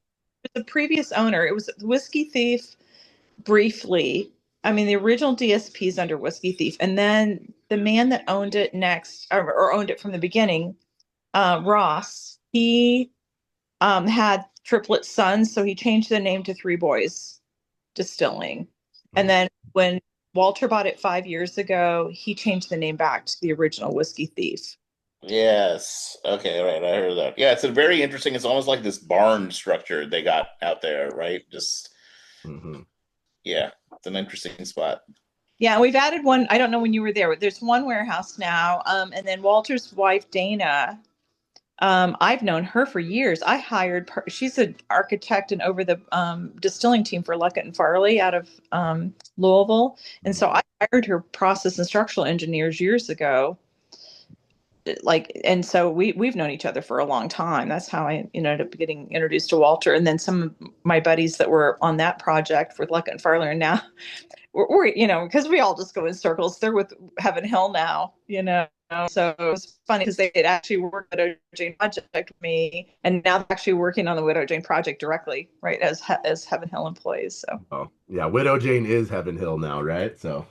The previous owner, it was Whiskey Thief briefly. I mean, the original DSP is under Whiskey Thief. And then the man that owned it next, or owned it from the beginning, Ross, he had triplet sons. So he changed the name to Three Boys Distilling. And then when Walter bought it 5 years ago, he changed the name back to the original Whiskey Thief. Yes. Okay. Right. I heard that. Yeah. It's a very interesting. It's almost like this barn structure they got out there, right? Just. Yeah, it's an interesting spot. Yeah, we've added one. I don't know when you were there. There's one warehouse now, and then Walter's wife Dana. I've known her for years. I hired her. She's an architect and over the distilling team for Luckett and Farley out of Louisville, and so I hired her process and structural engineers years ago. And so we've known each other for a long time. That's how I ended up getting introduced to Walter. And then some of my buddies that were on that project with Luckett and Farley, and now we're because we all just go in circles. They're with Heaven Hill now, So it was funny because they had actually worked at Widow Jane project with me, and now they're actually working on the Widow Jane project directly, right, as Heaven Hill employees. So yeah, Widow Jane is Heaven Hill now, right? So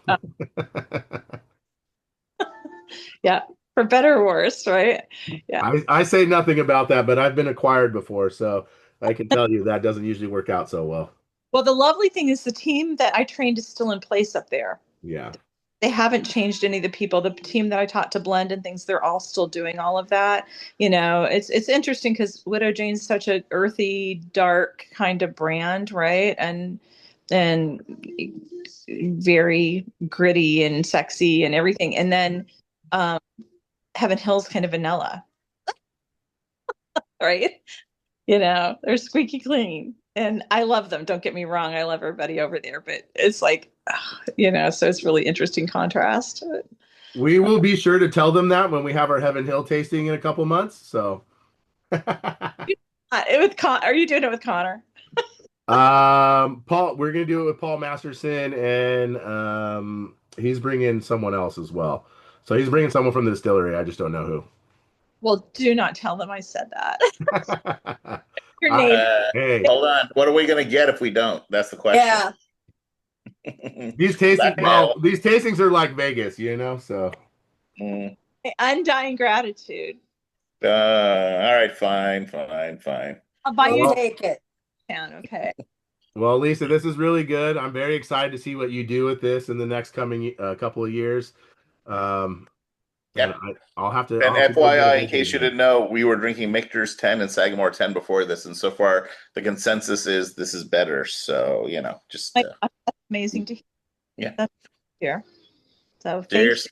yeah. For better or worse, right? Yeah. I say nothing about that, but I've been acquired before, so I can tell you that doesn't usually work out so well. Well, the lovely thing is the team that I trained is still in place up there. Yeah. They haven't changed any of the people. The team that I taught to blend and things, they're all still doing all of that. It's interesting because Widow Jane's such an earthy, dark kind of brand, right? And very gritty and sexy and everything. And then Heaven Hill's kind of vanilla, right? They're squeaky clean, and I love them. Don't get me wrong, I love everybody over there, but it's like, so it's really interesting contrast. We will be sure to tell them that when we have our Heaven Hill tasting in a couple months. So, are you doing it with Connor? Paul, we're gonna do it with Paul Masterson, and he's bringing someone else as well. So he's bringing someone from the distillery. I just don't know who. Well, do not tell them I said that. Your name. Hey. Hold on. What are we going to get if we don't? That's the question. Yeah. These tastings are like Vegas, so. Undying gratitude. All right, fine. I'll buy you take it. Okay. Well, Lisa, this is really good. I'm very excited to see what you do with this in the next coming couple of years. Yep. I'll have to. And FYI, in case you didn't know, we were drinking Michter's 10 and Sagamore 10 before this, and so far the consensus is this is better. So just that's amazing to hear. Yeah, that's here. So cheers.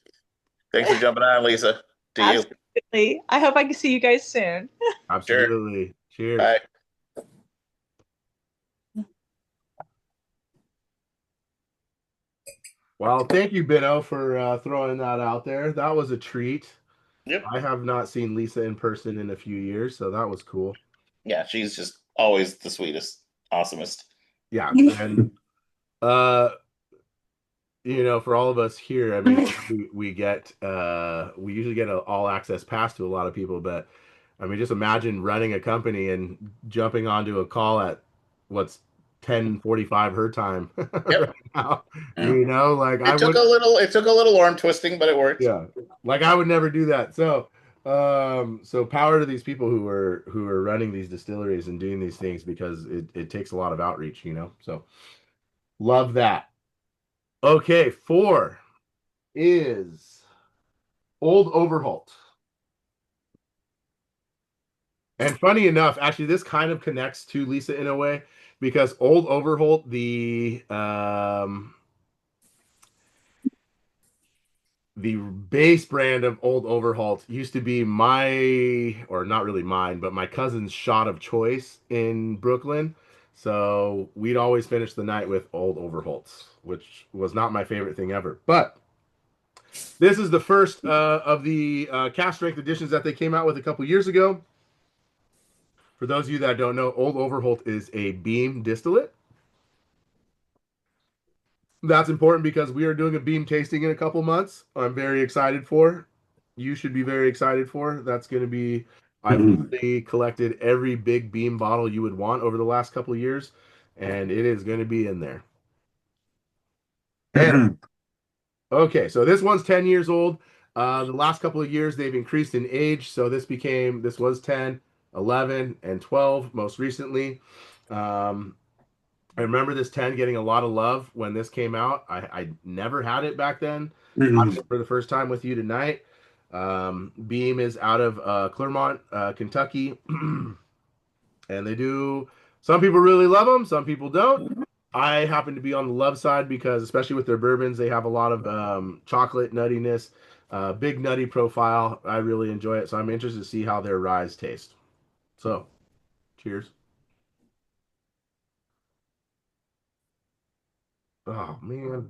Thanks for jumping on, Lisa. To Absolutely. You. I hope I can see you guys soon. Absolutely. Cheers. Bye. Well, thank you, Bino, for throwing that out there. That was a treat. Yep. I have not seen Lisa in person in a few years, so that was cool. Yeah, she's just always the sweetest, awesomest. Yeah, and for all of us here, I mean, we usually get an all access pass to a lot of people, but I mean, just imagine running a company and jumping onto a call at what's 10:45 her time right now. It took a little arm twisting, but it worked. Yeah, like I would never do that. So So power to these people who are running these distilleries and doing these things, because it takes a lot of outreach, So love that. Okay, 4 is Old Overholt. And funny enough, actually, this kind of connects to Lisa in a way, because Old Overholt, the base brand of Old Overholt used to be or not really mine, but my cousin's shot of choice in Brooklyn. So we'd always finish the night with Old Overholts, which was not my favorite thing ever. But this is the first of the cask strength editions that they came out with a couple years ago. For those of you that don't know, Old Overholt is a beam distillate. That's important because we are doing a beam tasting in a couple months. I'm very excited for. You should be very excited for. That's going to be. I've literally collected every big beam bottle you would want over the last couple of years, and it is going to be in there. And okay, so this one's 10 years old. The last couple of years they've increased in age, so this was 10, 11, and 12 most recently. I remember this 10 getting a lot of love when this came out. I never had it back then. For the first time with you tonight. Beam is out of Claremont, Kentucky. And they do, some people really love them, some people don't. I happen to be on the love side because, especially with their bourbons, they have a lot of chocolate nuttiness, big nutty profile. I really enjoy it. So I'm interested to see how their ryes taste. So, cheers. Oh, man.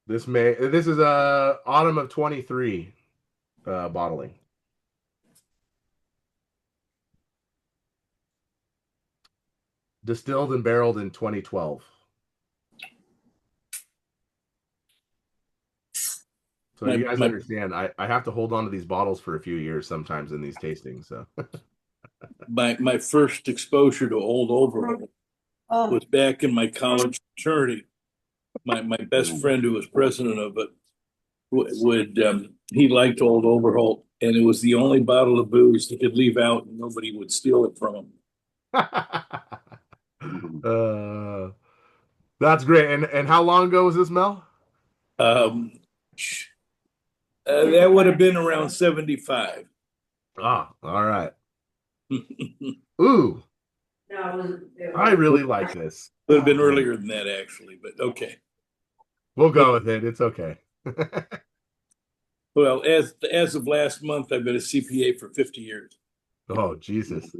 This is autumn of 23 bottling. Distilled and barreled in 2012. So you guys understand, I have to hold on to these bottles for a few years sometimes in these tastings. So my first exposure to Old Overholt was back in my college fraternity. My best friend, who was president of it, he liked Old Overholt, and it was the only bottle of booze he could leave out, and nobody would steal it from him. That's great. And how long ago was this, Mel? That would have been around 75. Ah, all right. Ooh, I really like this. Would have been earlier than that, actually, but okay. We'll go with it. It's okay. Well, as of last month, I've been a CPA for 50 years. Oh, Jesus.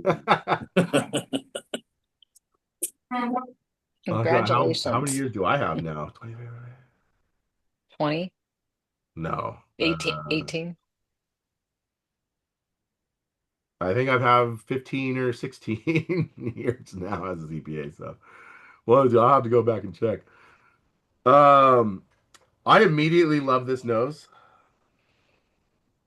Congratulations. How many years do I have now? 20? No. 18? I think I have 15 or 16 years now as a CPA. So, well, I'll have to go back and check. I immediately love this nose.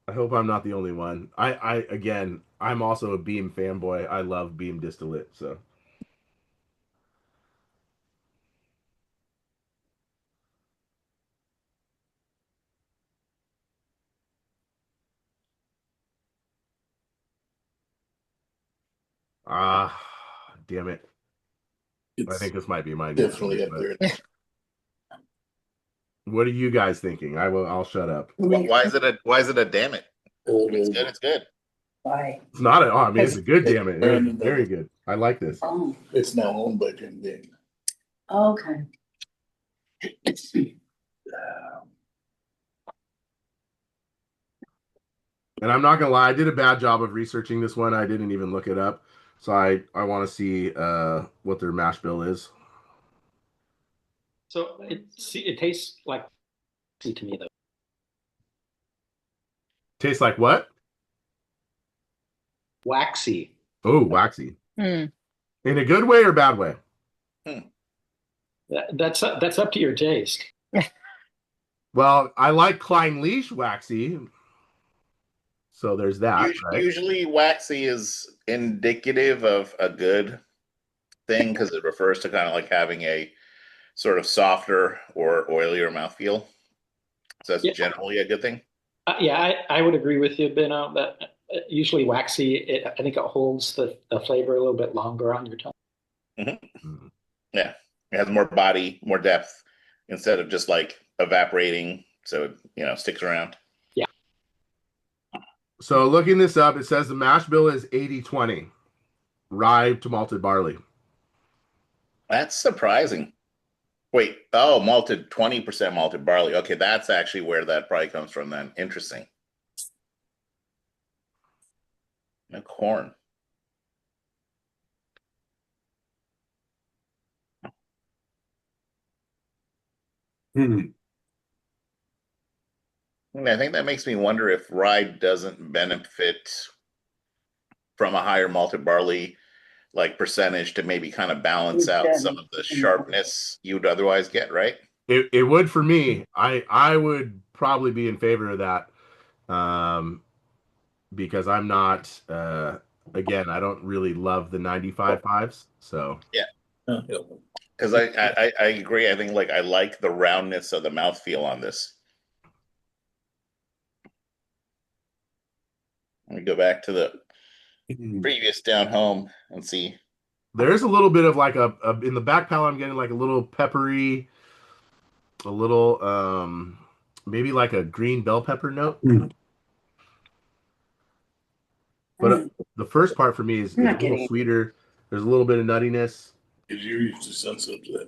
I hope I'm not the only one. Again, I'm also a Beam fanboy. I love Beam distillate. So. Damn it. I think this might be my definitely up there. What are you guys thinking? I'll shut up. Why is it a damn it? It's good. It's good. Why? It's not it's a good damn it. Very good. I like this. Oh, It's now owned by Jim Ding. okay. And I'm not gonna lie, I did a bad job of researching this one. I didn't even look it up. So I want to see what their mash bill is. So it tastes like to me though. Tastes like what? Waxy. Oh, waxy. Mm. In a good way or bad way? That's up to your taste. Well, I like Klein Leash waxy. So there's that. Usually waxy is indicative of a good thing because it refers to kind of like having a sort of softer or oilier mouthfeel. So that's Yeah. generally a good thing. I would agree with you, Bino, that usually waxy, I think it holds the flavor a little bit longer on your tongue. Mm-hmm. Yeah, it has more body, more depth, instead of just like evaporating, so it sticks around. Yeah. So looking this up, it says the mash bill is 80-20, rye to malted barley. That's surprising. Wait, 20% malted barley. Okay, that's actually where that probably comes from then. Interesting. No corn. Hmm. I think that makes me wonder if rye doesn't benefit from a higher malted barley like percentage to maybe kind of balance out some of the sharpness you would otherwise get, right? It would for me. I would probably be in favor of that, because I'm not. Again, I don't really love the 95.5s. So yeah, because I agree. I think I like the roundness of the mouthfeel on this. Let me go back to the previous down home and see. There's a little bit of in the back palate, I'm getting like a little peppery, a little maybe like a green bell pepper note. But the first part for me is a little sweeter. There's a little bit of nuttiness. Because you're used to sensitive to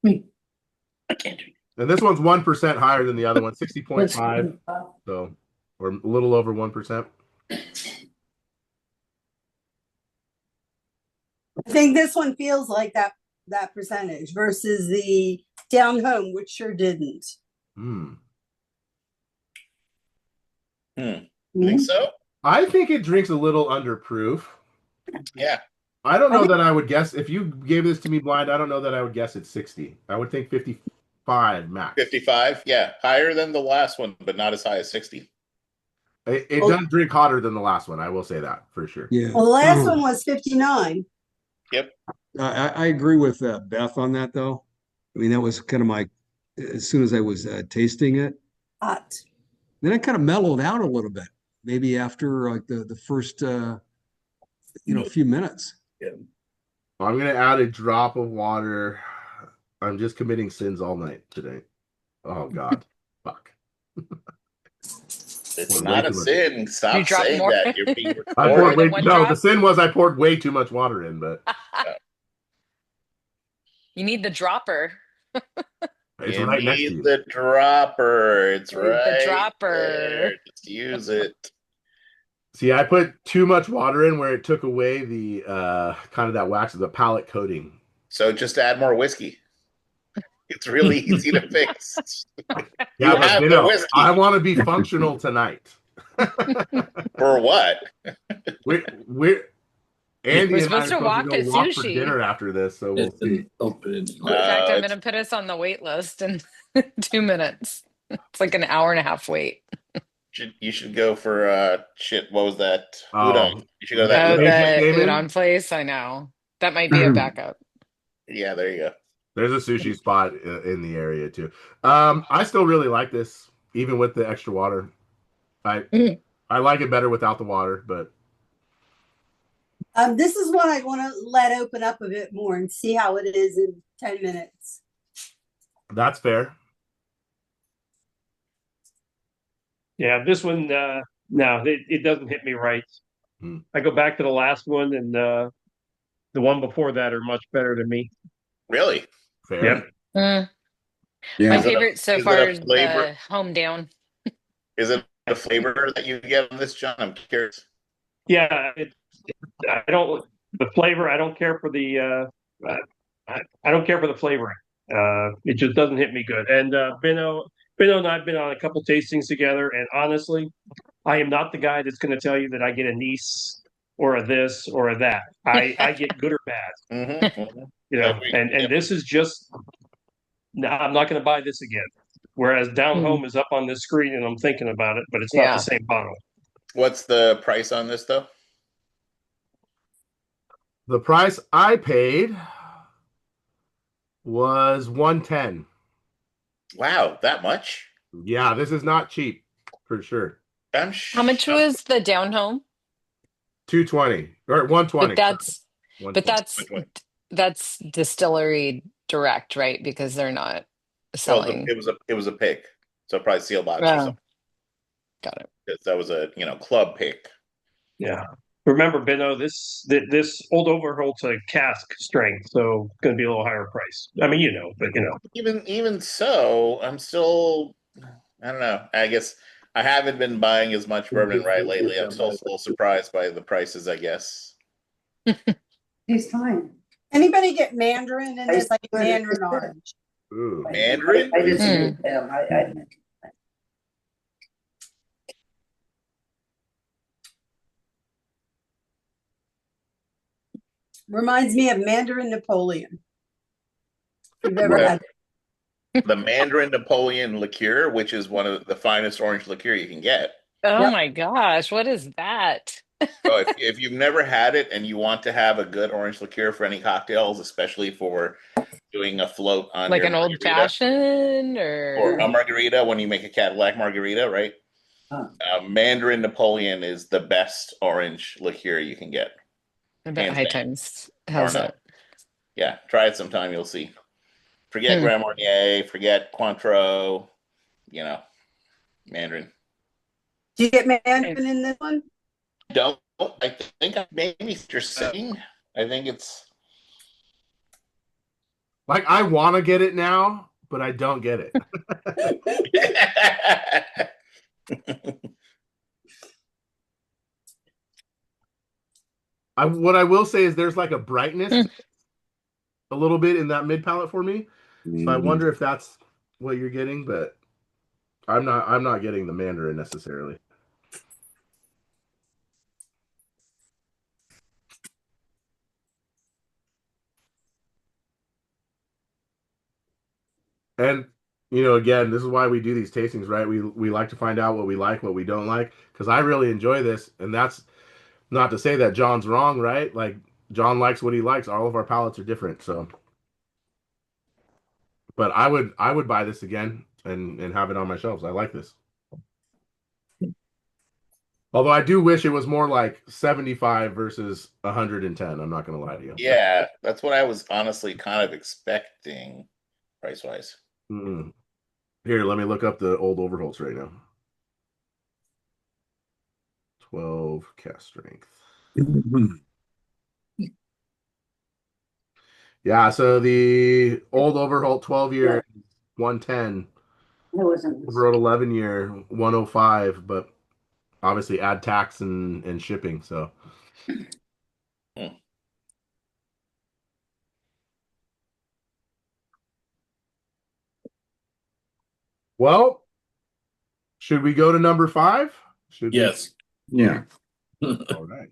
that. I can't drink. And this one's 1% higher than the other one, 60.5. So, or a little over 1%. I think this one feels like that percentage versus the down home, which sure didn't. You think so? I think it drinks a little under proof. Yeah. I don't know that I would guess, if you gave this to me blind, I don't know that I would guess it's 60. I would think 55 max. 55, yeah. Higher than the last one, but not as high as 60. It does drink hotter than the last one. I will say that for sure. Yeah. Well, the last one was 59. Yep. I agree with Beth on that, though. I mean, that was kind of my, as soon as I was tasting it. Hot. Then it kind of mellowed out a little bit, maybe after like the first, few minutes. Yeah. I'm going to add a drop of water. I'm just committing sins all night today. Oh, God. Fuck. It's not a sin. Stop saying more? that. You're being I poured recorded. the sin was I poured way too much water in, but You need the dropper. it's right next to you. The dropper. It's right The dropper. there. Just use it. See, I put too much water in where it took away the kind of that wax of the palate coating. So just add more whiskey. It's really easy to fix. Yeah, but I want to be functional tonight. For what? We're Andy and I are supposed to walk to at walk for sushi. dinner after this, so we'll see. In fact, I'm going to put us on the wait list in 2 minutes. It's like an hour and a half wait. You should go for what was that? Udon. You should go to that udon place. I know. That might be a backup. Yeah, there you go. There's a sushi spot in the area too. I still really like this, even with the extra water. I like it better without the water, but this is what I want to let open up a bit more and see how it is in 10 minutes. That's fair. Yeah, this one, no, it doesn't hit me right. I go back to the last one, and the one before that are much better than me. Really? Fair. Yep. My favorite so far is the home down. Is it the flavor that you get on this, John? I'm curious. Yeah, I don't the flavor. I don't care for the. I don't care for the flavoring. It just doesn't hit me good. And Bino and I've been on a couple tastings together, and honestly, I am not the guy that's going to tell you that I get a niece or a this or a that. I get good or bad. And this is just. No, I'm not going to buy this again. Whereas Down Home is up on this screen, and I'm thinking about it, but it's not the same bottle. What's the price on this, though? The price I paid was 110. Wow, that much? Yeah, this is not cheap for sure. How much was the down home? 220 or 120. But that's but 120. that's that's distillery direct, right? Because they're not Well, selling. it was a pick, so probably seal box or Oh, something. got it. That was a club pick. Yeah. Remember, Benno, this old Overholt's a cask strength, so it's going to be a little higher price. I mean, but Even so, I'm still, I don't know. I guess I haven't been buying as much bourbon and rye lately. I'm still a little surprised by the prices, I guess. He's fine. Anybody get mandarin in this? Like mandarin orange. Ooh. Mandarin? I disagree with him. I reminds me of Mandarin Napoleon. If you've ever had the Mandarin Napoleon liqueur, which is one of the finest orange liqueur you can get. Oh my gosh, what is that? So if you've never had it and you want to have a good orange liqueur for any cocktails, especially for doing a float on Like your an old fashioned or a margarita when you make a Cadillac margarita, right? Mandarin Napoleon is the best orange liqueur you can get. I bet Hands High down. Times has it. Yeah, try it sometime. You'll see. Forget Grand Marnier, forget Cointreau, Mandarin. Do you get Mandarin in this one? Don't. I think maybe you're saying. I think it's like I want to get it now, but I don't get it. What I will say is there's like a brightness a little bit in that mid palate for me. So I wonder if that's what you're getting, but I'm not getting the Mandarin necessarily. And again, this is why we do these tastings, right? We like to find out what we like, what we don't like, because I really enjoy this, and that's not to say that John's wrong, right? Like John likes what he likes. All of our palates are different, so. But I would buy this again and have it on my shelves. I like this. Although I do wish it was more like 75 versus 110. I'm not going to lie to you. Yeah, that's what I was honestly kind of expecting price-wise. Here, let me look up the old Overholts right now. 12 cask strength. Yeah, so the old Overholt 12-year 110. Overholt 11-year 105, but obviously add tax and shipping, so. Well, should we go to number 5? Yes. Yeah. All right.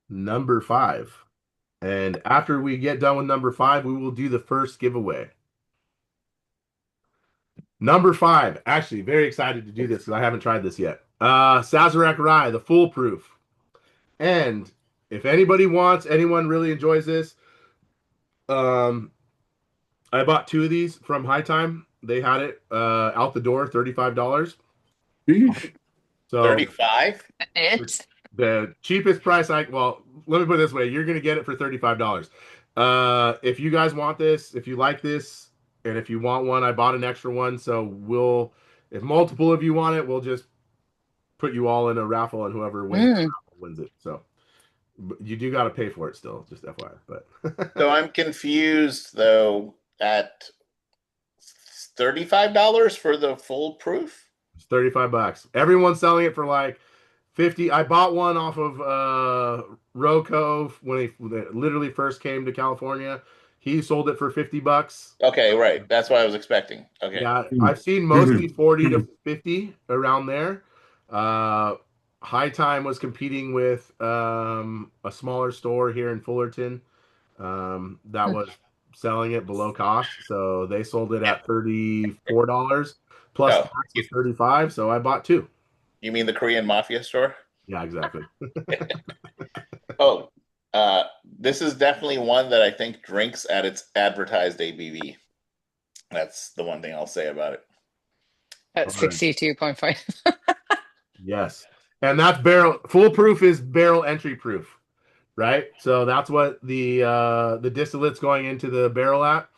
Number 5. And after we get done with number 5, we will do the first giveaway. Number 5. Actually, very excited to do this because I haven't tried this yet. Sazerac Rye, the foolproof. And if anyone really enjoys this, I bought 2 of these from High Time. They had it out the door, $35. So 35? The cheapest price let me put it this way, you're going to get it for $35. If you guys want this, if you like this, and if you want one, I bought an extra one, so if multiple of you want it, we'll just put you all in a raffle, and whoever wins it. So you do got to pay for it still, just FYI. But so I'm confused though. At $35 for the foolproof? It's $35. Everyone's selling it for like 50. I bought one off of Roco when it literally first came to California. He sold it for $50. Okay, right. That's what I was expecting. Okay. Yeah, I've seen mostly 40 to 50 around there. High Time was competing with a smaller store here in Fullerton that was selling it below cost. So they sold it at $34 plus tax was $35. So I bought 2. You mean the Korean Mafia store? Yeah, exactly. This is definitely one that I think drinks at its advertised ABV. That's the one thing I'll say about it. At 62.5. Yes. And that's barrel foolproof is barrel entry proof, right? So that's what the distillate's going into the barrel at.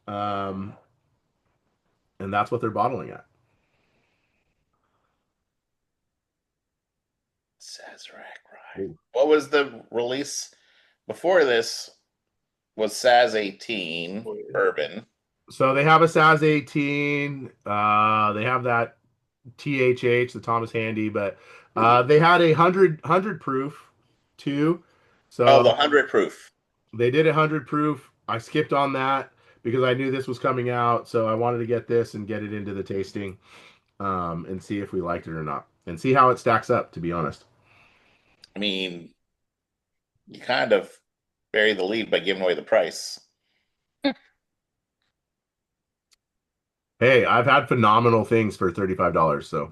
And that's what they're bottling at. Sazerac Rye. What was the release before this? Was Saz 18 bourbon. So they have a Saz 18. They have that THH, the Thomas Handy, but they had a 100 proof too. So the 100 proof. They did 100 proof. I skipped on that because I knew this was coming out, so I wanted to get this and get it into the tasting, and see if we liked it or not, and see how it stacks up. To be honest, I mean, you kind of bury the lead by giving away the price. Hey, I've had phenomenal things for $35. So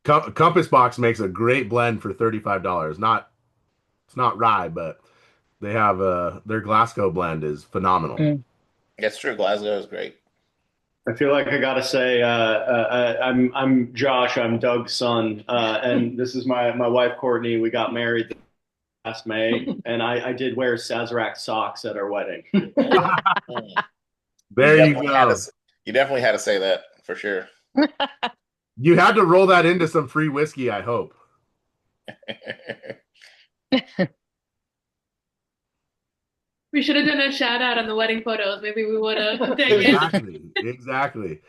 Compass Box makes a great blend for $35. It's not rye, but they have their Glasgow blend is phenomenal. That's true. Glasgow is great. I feel like I gotta say, I'm Josh. I'm Doug's son, and this is my wife Courtney. We got married last May, and I did wear Sazerac socks at our wedding. There you go. You definitely had to say that for sure. You had to roll that into some free whiskey, I hope. We should have done a shout out on the wedding photos. Maybe we would have. Exactly.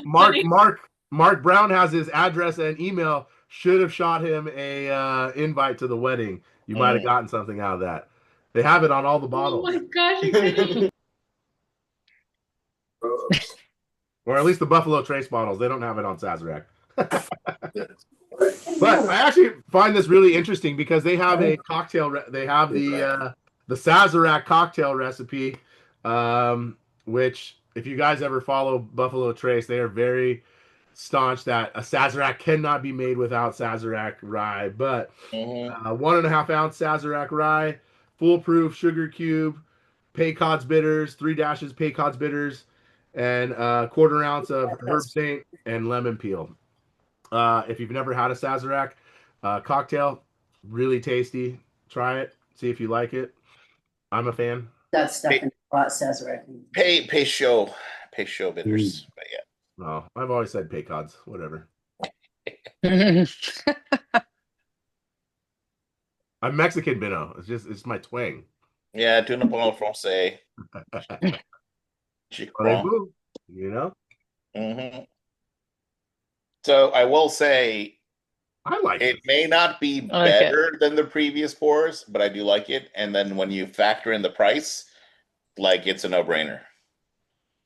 Mark Brown has his address and email. Should have shot him a invite to the wedding. You might have gotten something out of that. They have it on all the bottles. Oh my gosh! You couldn't. Or at least the Buffalo Trace bottles. They don't have it on Sazerac. But I actually find this really interesting because they have a cocktail. They have the Sazerac cocktail recipe, which if you guys ever follow Buffalo Trace, they are very staunch that a Sazerac cannot be made without Sazerac rye. But 1.5 ounce Sazerac rye, foolproof sugar cube, Paycod's bitters, 3 dashes Paycod's bitters, and 1/4 ounce of herb saint and lemon peel. If you've never had a Sazerac cocktail, really tasty. Try it. See if you like it. I'm a fan. That's definitely what Sazerac. Pay show bitters. But yeah. No, I've always said Paycods. Whatever. I'm Mexican, Bino. It's my twang. Yeah, tu ne parles français. You know? So I will say, I like it. May not be better than the previous pours, but I do like it. And then when you factor in the price, like it's a no-brainer.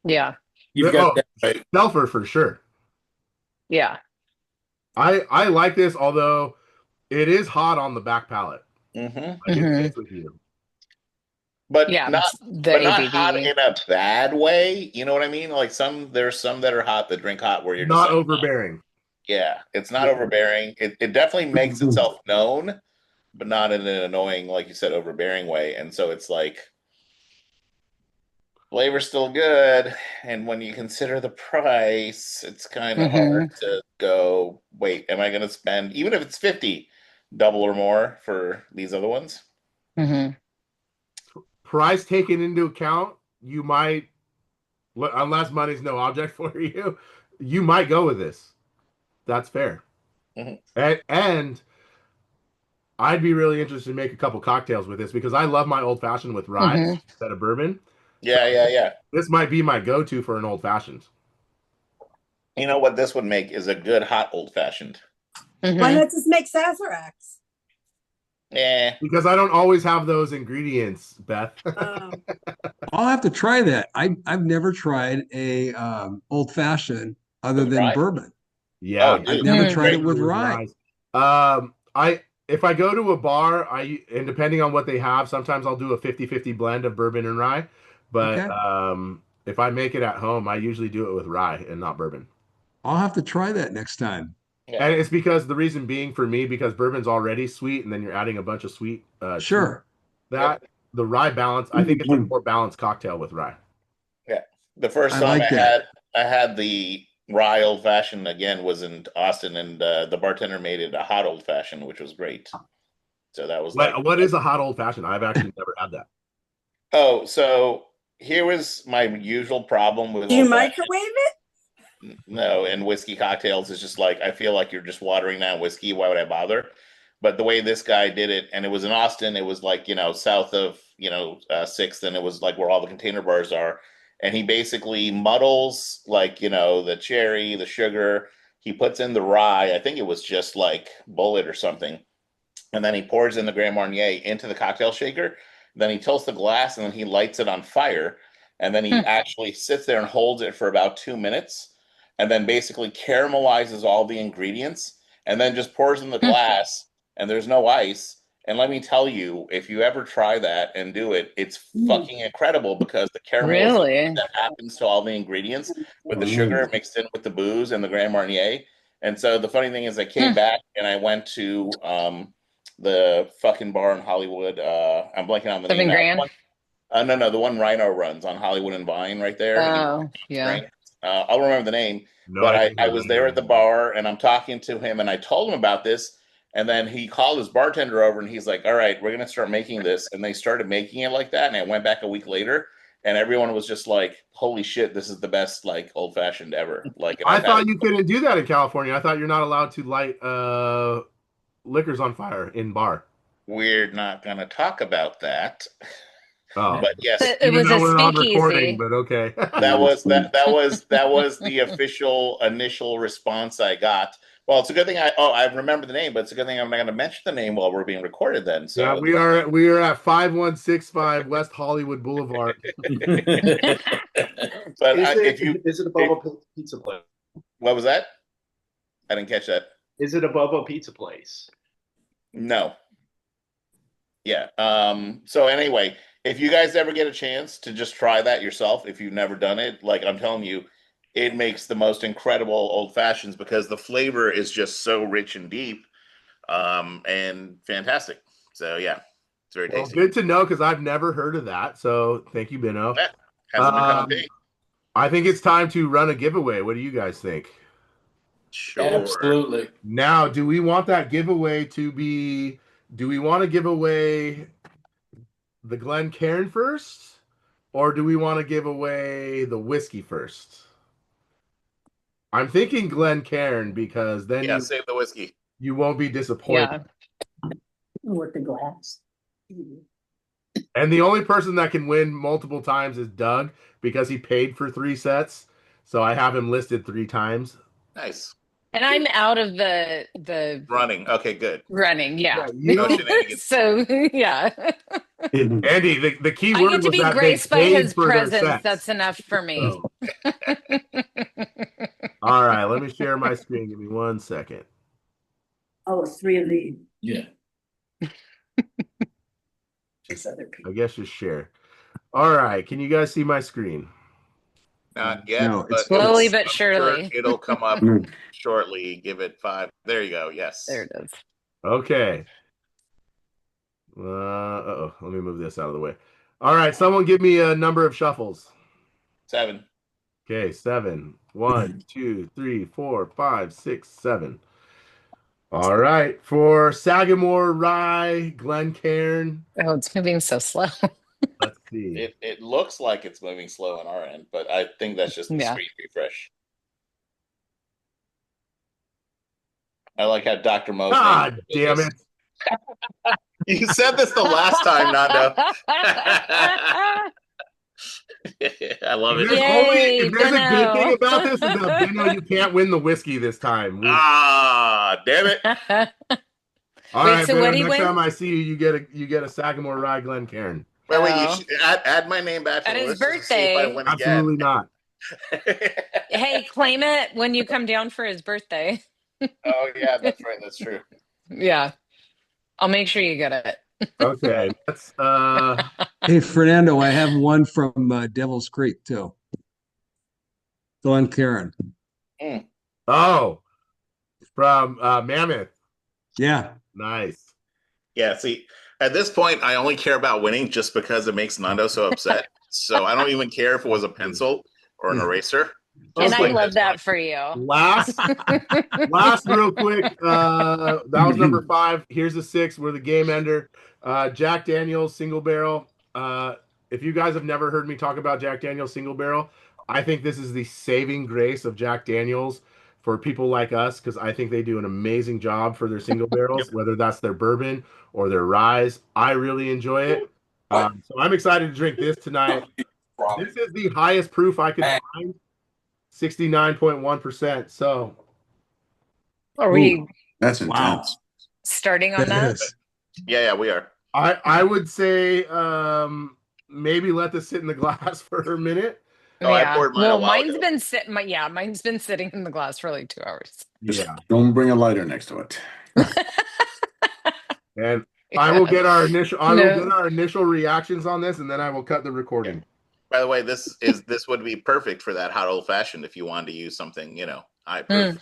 Yeah. You've got Selfer for sure. Yeah. I like this, although it is hot on the back palate. Like it fits with you. But not hot in a bad way. You know what I mean? Like there's some that are hot that drink hot where you're not overbearing. Yeah, it's not overbearing. It definitely makes itself known, but not in an annoying, like you said, overbearing way. And so it's like flavor's still good. And when you consider the price, it's kind of hard to go, wait, am I going to spend, even if it's 50, double or more for these other ones? Price taken into account, you might, unless money's no object for you, you might go with this. That's fair. And I'd be really interested to make a couple cocktails with this because I love my old fashioned with rye instead of bourbon. Yeah. This might be my go-to for an old fashioned. You know what this would make is a good hot old fashioned. Why not just make Sazeracs? Yeah. Because I don't always have those ingredients, Beth. I'll have to try that. I've never tried a old fashioned other than bourbon. Yeah, I've never tried it with rye. If I go to a bar, and depending on what they have, sometimes I'll do a 50-50 blend of bourbon and rye. But if I make it at home, I usually do it with rye and not bourbon. I'll have to try that next time. Yeah. And it's because the reason being for me, because bourbon's already sweet, and then you're adding a bunch of sweet. Sure. That the rye balance, I think it's a more balanced cocktail with rye. Yeah. The first I time like that. I had the rye old fashioned again was in Austin, and the bartender made it a hot old fashioned, which was great. So that was What is a hot old fashioned? I've actually never had that. Oh, so here was my usual problem with Do you old microwave it? no, and whiskey cocktails is just like I feel like you're just watering down whiskey. Why would I bother? But the way this guy did it, and it was in Austin, it was like south of Sixth, and it was like where all the container bars are. And he basically muddles like the cherry, the sugar. He puts in the rye. I think it was just like Bullet or something, and then he pours in the Grand Marnier into the cocktail shaker. Then he tilts the glass, and then he lights it on fire, and then he actually sits there and holds it for about 2 minutes, and then basically caramelizes all the ingredients, and then just pours in the glass, and there's no ice. And let me tell you, if you ever try that and do it, it's fucking incredible because the caramelization that happens to all the ingredients with the sugar mixed in with the booze and the Grand Marnier. And so the funny thing is, I came back and I went to the fucking bar in Hollywood. I'm blanking on the name now. No, the one Rhino runs on Hollywood and Vine right there. Oh, yeah. I'll remember the name. No, but I was there at the bar and I'm talking to him and I told him about this. And then he called his bartender over and he's like, all right, we're going to start making this. And they started making it like that. And I went back a week later and everyone was just like, holy shit, this is the best like old fashioned ever. Like, I thought you couldn't do that in California. I thought you're not allowed to light liquors on fire in bar. We're not going to talk about that. Oh, but yes, it was a speakeasy. But okay, that was the official initial response I got. Well, it's a good thing I remember the name, but it's a good thing I'm not going to mention the name while we're being recorded. Then, so yeah, we are at 5165 West Hollywood Boulevard. But is it above a pizza place? What was that? I didn't catch that. Is it above a pizza place? No. Yeah. So anyway, if you guys ever get a chance to just try that yourself, if you've never done it, like I'm telling you, it makes the most incredible old fashions because the flavor is just so rich and deep, and fantastic. So yeah, it's very tasty. Good to know because I've never heard of that. So thank you, Benno. Yeah, hasn't become big. I think it's time to run a giveaway. What do you guys think? Sure. Absolutely. Now, do we want that giveaway to be? Do we want to give away the Glencairn first, or do we want to give away the whiskey first? I'm thinking Glencairn because then save the whiskey. You won't be disappointed. Yeah. With the glass. And the only person that can win multiple times is Doug because he paid for 3 sets. So I have him listed 3 times. Nice. And I'm out of the running. Okay, good. Running, yeah. So yeah. Andy, the key word I get to be graced by his presence. That's enough for me. Oh. All right, let me share my screen. Give me 1 second. Oh, 3 of these. Yeah. Just other people. I guess just share. All right, can you guys see my screen? Not yet, No, but slowly but surely. Sure it'll come up shortly. Give it 5. There you go. Yes. There it is. Okay. Let me move this out of the way. All right, someone give me a number of shuffles. 7. Okay, 7. 1, 2, 3, 4, 5, 6, 7. All right, for Sagamore Rye, Glencairn. Oh, it's moving so slow. Let's see. It looks like it's moving slow on our end, but I think that's just the screen refresh. I like how Dr. Mo's God damn it. You said this the last time, Nando. I love it. If there's a good thing about this, is that Benno, you can't win the whiskey this time. Damn it. All right, so Benno, next time I see you, you get a Sagamore Rye Glencairn. Wait, you should add my name back to at the his list birthday. Absolutely not. Hey, claim it when you come down for his birthday. Oh yeah, that's right. That's true. Yeah, I'll make sure you get it. Okay, let's. Hey, Fernando, I have one from Devil's Creek too. Glencairn. Oh, from Mammoth. Yeah. Nice. Yeah, see, at this point, I only care about winning just because it makes Nando so upset. So I don't even care if it was a pencil or an eraser. And I Okay. love that for you. Last real quick. That was number 5. Here's the 6. We're the game ender. Jack Daniel's single barrel. If you guys have never heard me talk about Jack Daniel's single barrel, I think this is the saving grace of Jack Daniel's for people like us, because I think they do an amazing job for their single barrels, whether that's their bourbon or their ryes. I really enjoy it. So I'm excited to drink this tonight. This is the highest proof I could find, 69.1%. So are we That's intense. starting on that? Yeah, we are. I would say maybe let this sit in the glass for a minute. Oh, I poured mine a while mine's ago. been mine's been sitting in the glass for like 2 hours. Yeah. Don't bring a lighter next to it. And I will get our initial reactions on this, and then I will cut the recording. By the way, this would be perfect for that hot old fashioned if you wanted to use something, high proof.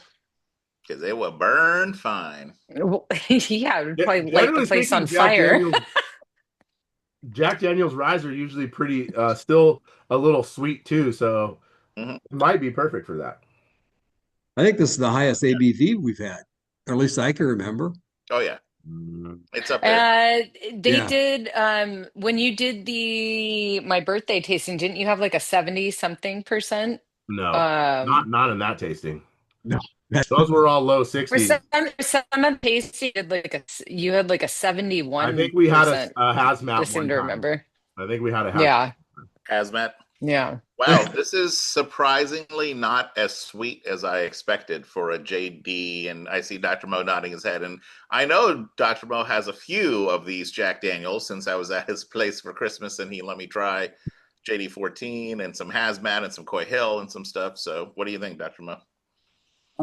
Because it will burn fine. Well, yeah, it would probably light the place on fire. Jack Daniel's ryes are usually pretty, still a little sweet too, so it might be perfect for that. I think this is the highest ABV we've had, or at least I can remember. Oh yeah, it's up there. They did when you did my birthday tasting. Didn't you have like a 70-something%? No, not in that tasting. No. Those were all low 60s. For some of the tasting, you had like a 71%. I think we had a hazmat. I seem to remember. I think we had a hazmat. Yeah. Hazmat. Yeah. Wow, this is surprisingly not as sweet as I expected for a JD. And I see Dr. Mo nodding his head. And I know Dr. Mo has a few of these Jack Daniels since I was at his place for Christmas and he let me try JD 14 and some hazmat and some Coy Hill and some stuff. So what do you think, Dr. Mo?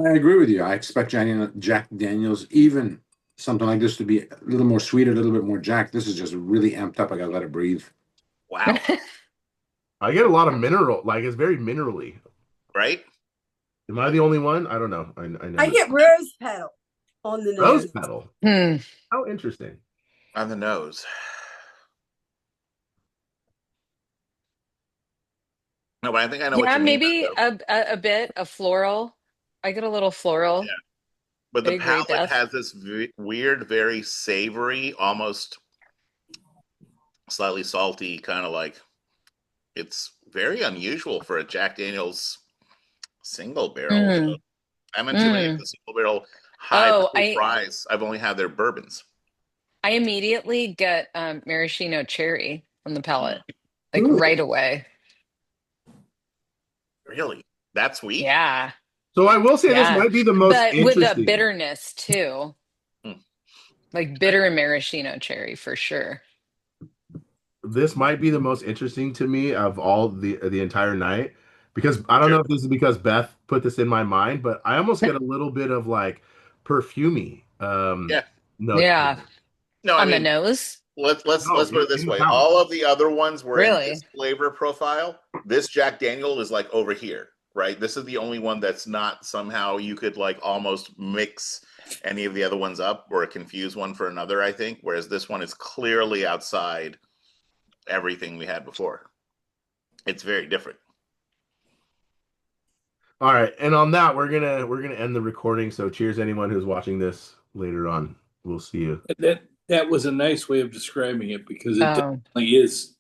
I agree with you. I expect Jack Daniels, even something like this, to be a little more sweet, a little bit more Jack. This is just really amped up. I gotta let it breathe. Wow. I get a lot of mineral, like it's very minerally. Right? Am I the only one? I don't know. I know. I get rose petal on the nose. Rose petal. How interesting. On the nose. No, but I think I know what you mean. Maybe a bit of floral. I get a little floral. Yeah. But the palate has this weird, very savory, almost slightly salty, kind of like, it's very unusual for a Jack Daniel's single barrel. I haven't too many of the single barrel high price. I've only had their bourbons. I immediately get maraschino cherry on the palate, like right away. Really? That's sweet? Yeah. So I will say this might be the most interesting. With a bitterness too. Like bitter maraschino cherry for sure. This might be the most interesting to me of all the entire night, because I don't know if this is because Beth put this in my mind, but I almost get a little bit of like perfumey. No, on the nose. Let's put it this way. All of the other ones were in this flavor profile. This Jack Daniel is like over here, right? This is the only one that's not somehow you could like almost mix any of the other ones up or confuse one for another, I think. Whereas this one is clearly outside everything we had before. It's very different. All right, and on that, we're gonna end the recording. So cheers, anyone who's watching this later on. We'll see you. That was a nice way of describing it, because it definitely is